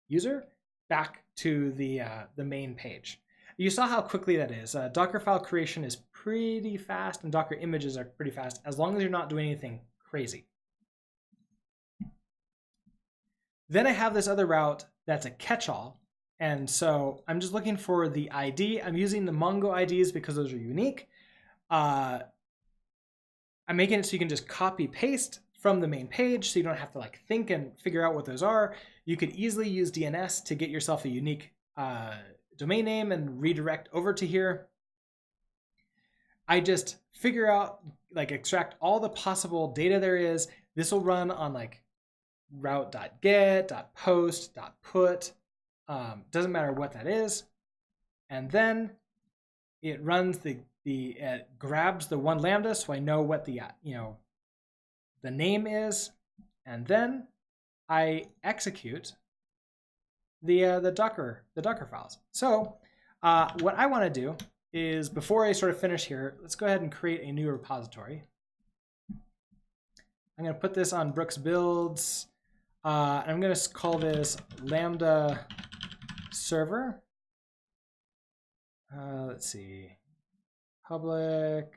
user back to the main page. You saw how quickly that is. Dockerfile creation is pretty fast and Docker images are pretty fast as long as you're not doing anything crazy. Then I have this other route that's a catch-all. And so I'm just looking for the ID. I'm using the Mongo IDs because those are unique. I'm making it so you can just copy paste from the main page so you don't have to like think and figure out what those are. You could easily use DNS to get yourself a unique domain name and redirect over to here. I just figure out, like extract all the possible data there is. This will run on like route.get, .post, .put. doesn't matter what that is. And then it runs it grabs the one Lambda, so I know what the the name is, and then I execute the Docker files. So what I want to do is, before I sort of finish here, let's go ahead and create a new repository. I'm going to put this on Brooks builds. And I'm going to call this Lambda server. Let's see, public.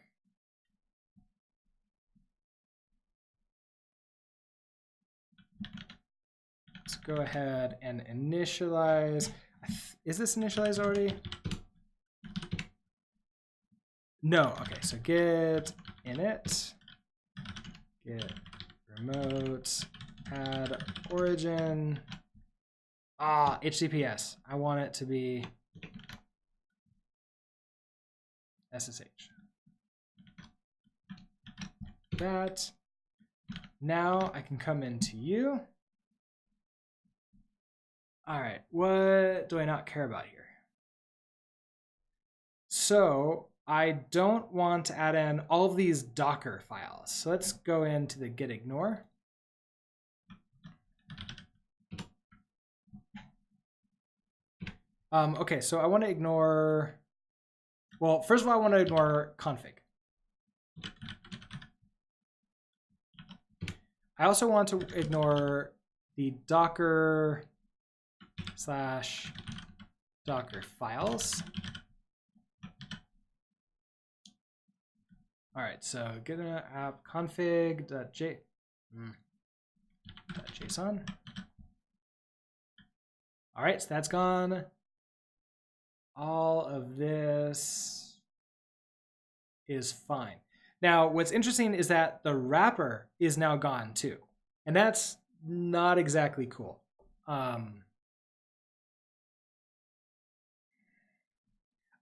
Let's go ahead and initialize. Is this initialized already? No. Okay, so get init, get remote, add origin. HTTPS. I want it to be SSH. That. Now I can come into you. All right, what do I not care about here? So I don't want to add in all of these Docker files. So let's go into the git ignore. Okay, so I want to ignore, well, first of all, I want to ignore config. I also want to ignore the Docker / Docker files. All right, so get an app config.json. All right, so that's gone. All of this is fine. Now, what's interesting is that the wrapper is now gone too, and that's not exactly cool. I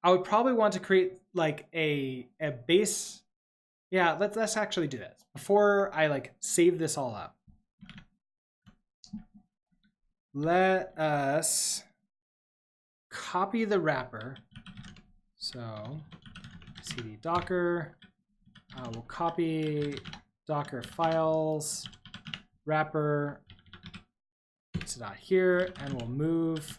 would probably want to create like a base. Yeah, let's actually do that before I like save this all up. Let us copy the wrapper. So cd docker. We'll copy Docker files wrapper to dot here, and we'll move.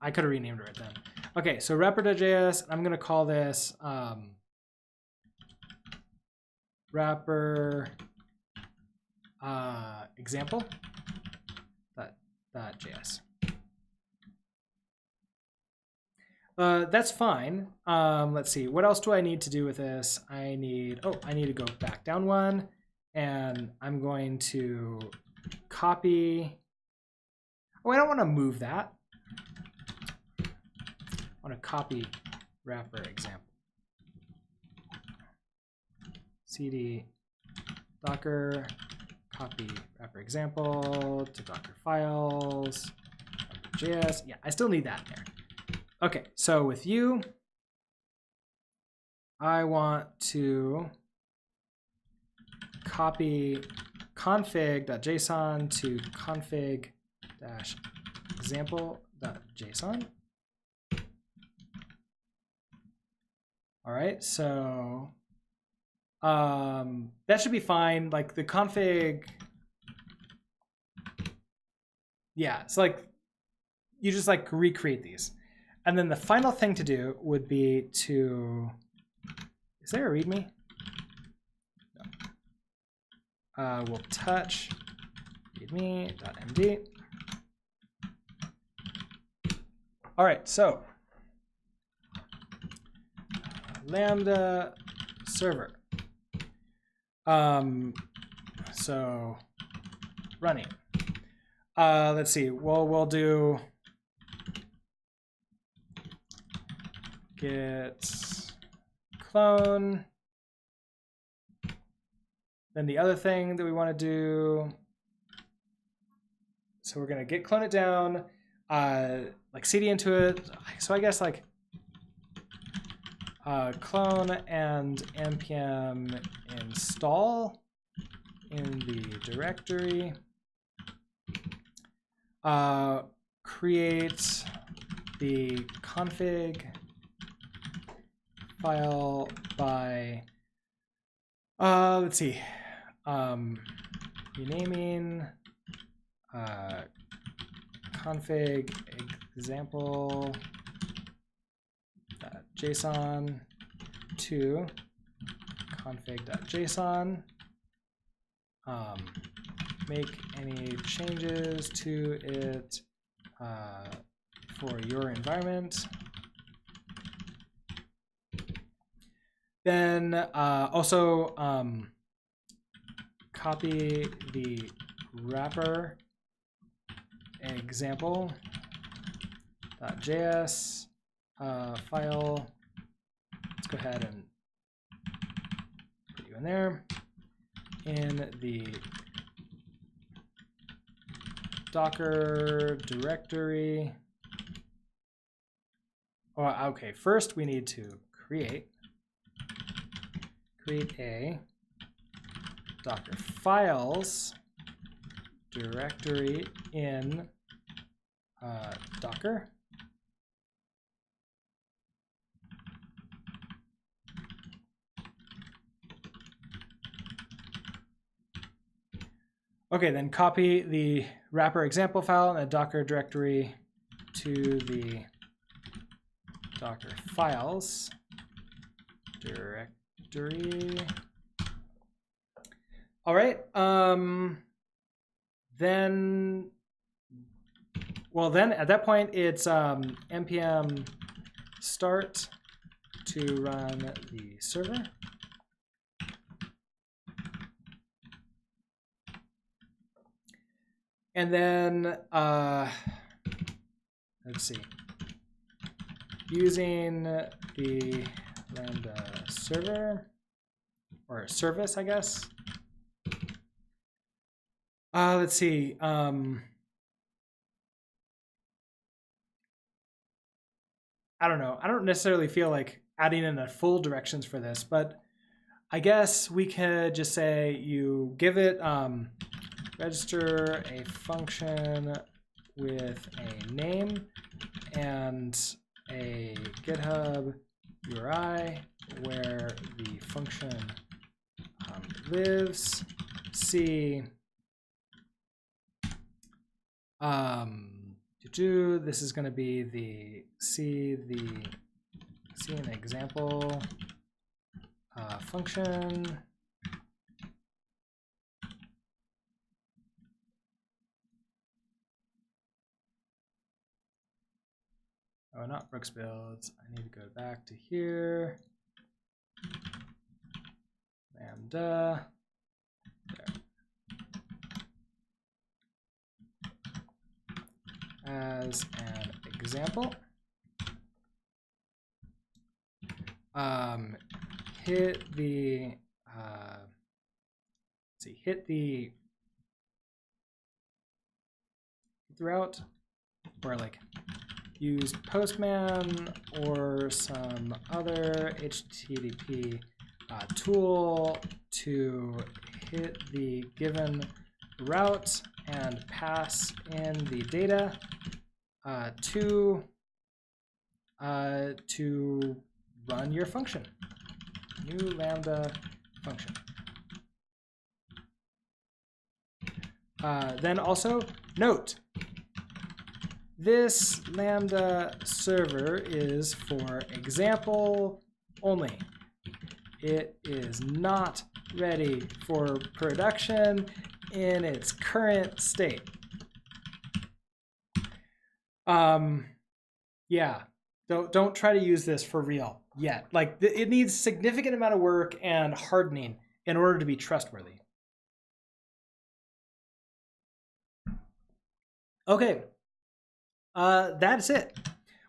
I could have renamed it right then. Okay, so wrapper.js. I'm going to call this wrapper example.js. That's fine. Let's see. What else do I need to do with this? I need to go back down one, and I'm going to copy. I don't want to move that. I want to copy wrapper example. cd docker copy wrapper example to Docker files .js. Yeah, I still need that there. Okay, so with you, I want to copy config.json to config-example.json. All right, so that should be fine. Like the config, yeah, it's like you just like recreate these. And then the final thing to do would be to, is there a README? No. We'll touch readme.md. All right, so Lambda server. So running. Let's see. Well, we'll do git clone. Then the other thing that we want to do, so we're going to git clone it down, like cd into it. So I guess like clone and npm install in the directory. Create the config file by, let's see, renaming config example.json to config.json. Make any changes to it for your environment. Then also copy the wrapper example.js file. Let's go ahead and put you in there. In the Docker directory. Oh, okay, first we need to create a Docker files directory in Docker. Okay, then copy the wrapper example file in a Docker directory to the Docker files directory. All right. Then at that point, it's npm start to run the server. And then, let's see, using the Lambda server, or service, I guess. Let's see. I don't know. I don't necessarily feel like adding in the full directions for this, but I guess we could just say you give it register a function with a name and a GitHub URI where the function lives. See, this is going to be the see an example function. Oh, not Brooks builds. I need to go back to here. Lambda. There. As an example, hit the route, or like use Postman or some other HTTP tool to hit the given route and pass in the data to run your function. New Lambda function. Then also note, this Lambda server is for example only. It is not ready for production in its current state. Yeah, don't try to use this for real yet. Like it needs significant amount of work and hardening in order to be trustworthy. Okay, that's it.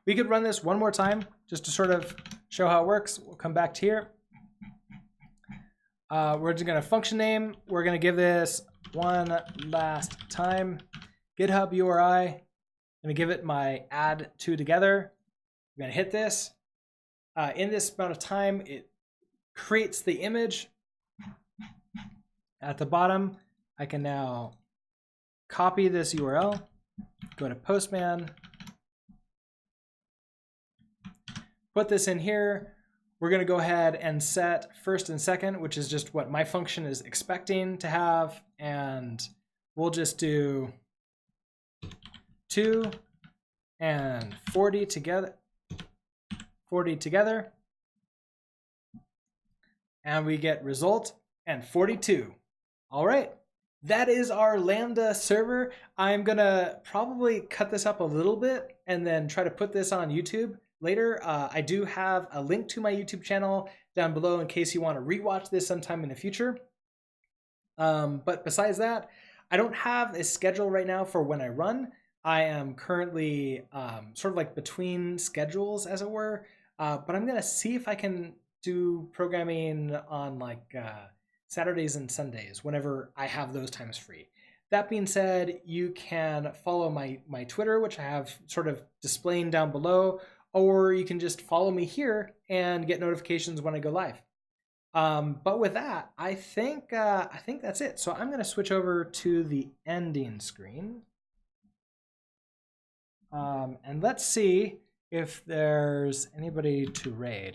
We could run this one more time just to sort of show how it works. We'll come back to here. We're just gonna function name. We're gonna give this one last time. GitHub URI. I'm gonna give it my add two together. I'm gonna hit this. in this amount of time, it creates the image. At the bottom, I can now copy this URL, go to Postman, put this in here. We're going to go ahead and set first and second, which is just what my function is expecting to have. And we'll just do 2 and 40 together. 40 together. And we get result and 42. All right. That is our Lambda server. I'm going to probably cut this up a little bit and then try to put this on YouTube later. I do have a link to my YouTube channel down below in case you want to rewatch this sometime in the future. But besides that, I don't have a schedule right now for when I run. I am currently sort of like between schedules, as it were. But I'm going to see if I can do programming on like Saturdays and Sundays whenever I have those times free. That being said, you can follow my Twitter, which I have sort of displaying down below, or you can just follow me here and get notifications when I go live. But with that, I think that's it. So I'm going to switch over to the ending screen. And let's see if there's anybody to raid.